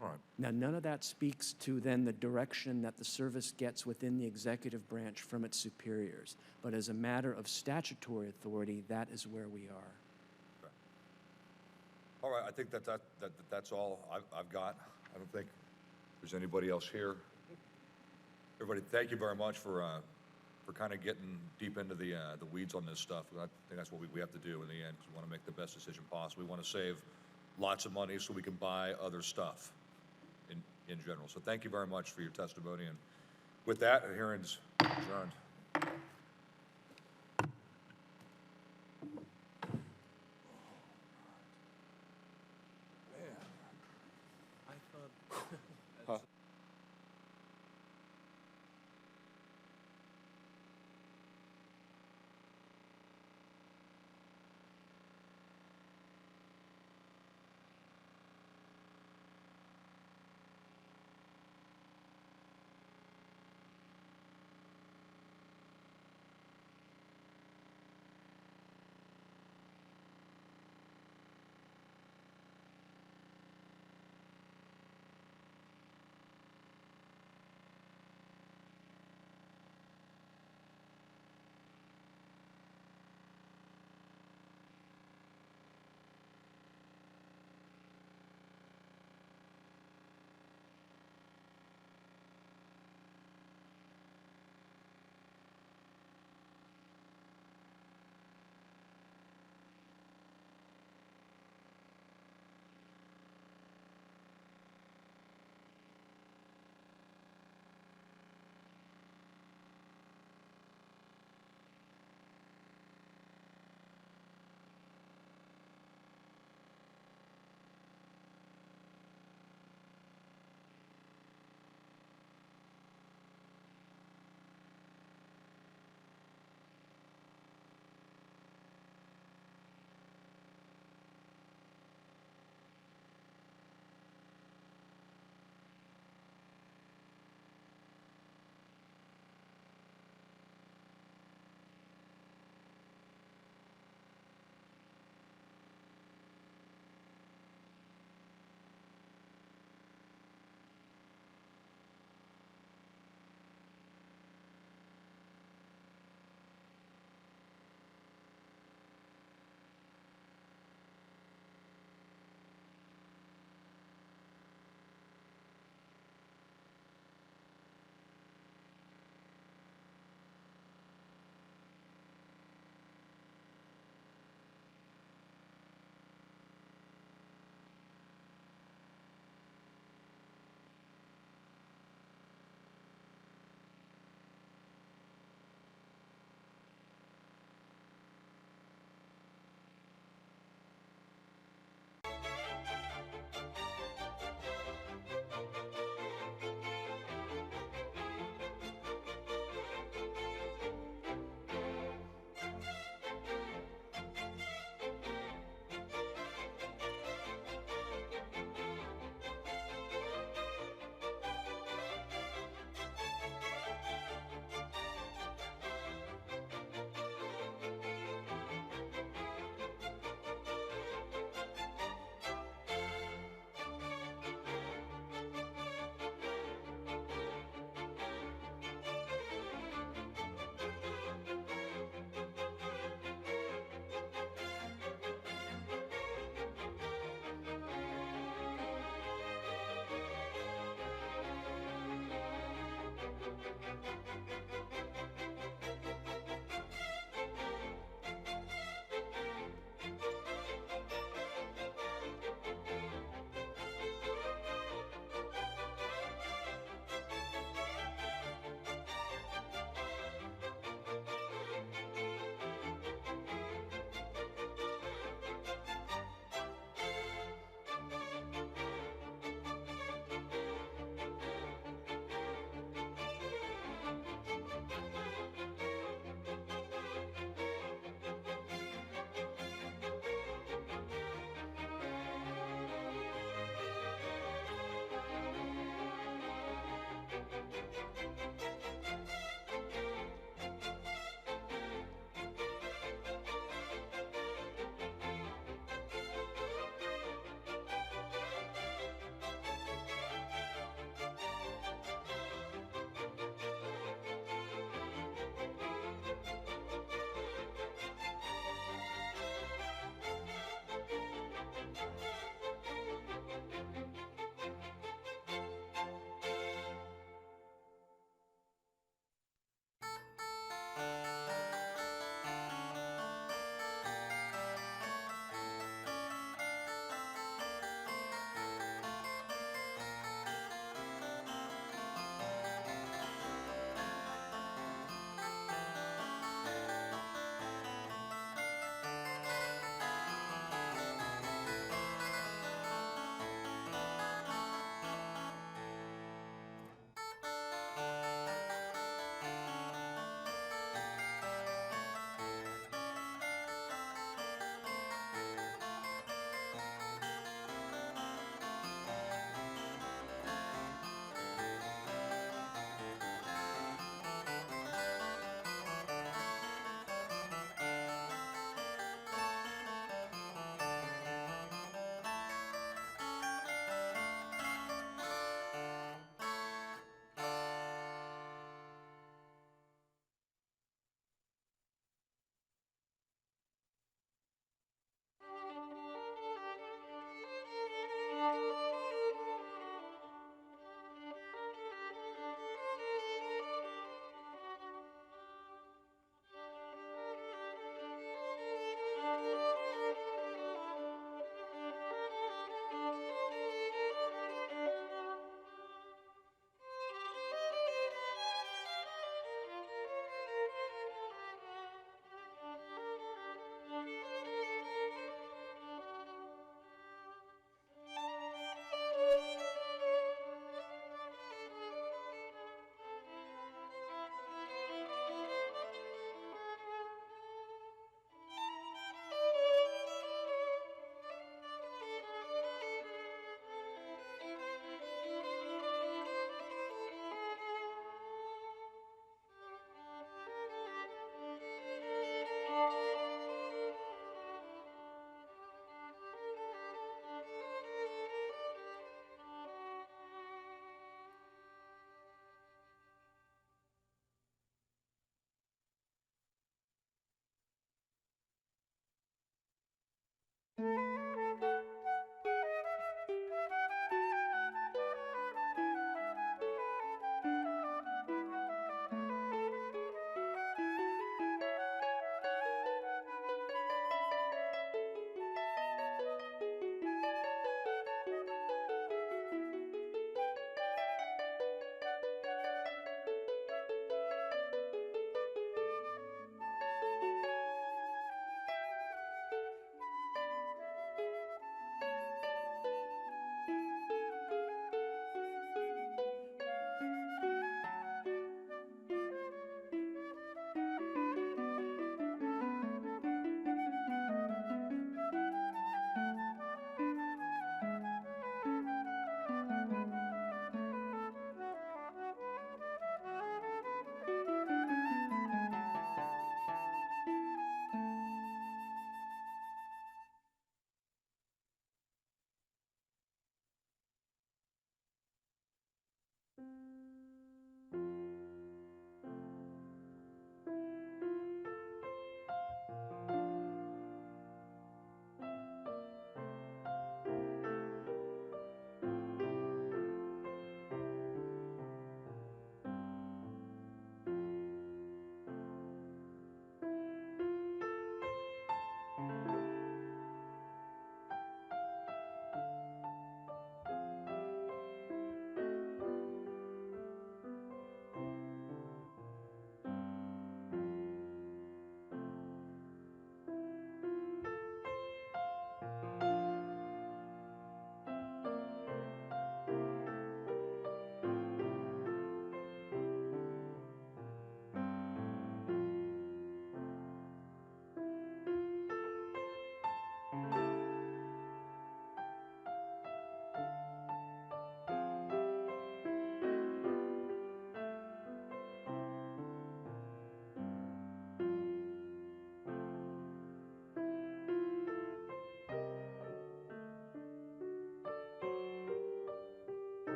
All right. Now, none of that speaks to then the direction that the service gets within the executive branch from its superiors. But as a matter of statutory authority, that is where we are. All right, I think that's all I've got. I don't think there's anybody else here. Everybody, thank you very much for kind of getting deep into the weeds on this stuff. I think that's what we have to do in the end, because we want to make the best decision possible. We want to save lots of money so we can buy other stuff in general. So thank you very much for your testimony. And with that, the hearing's adjourned.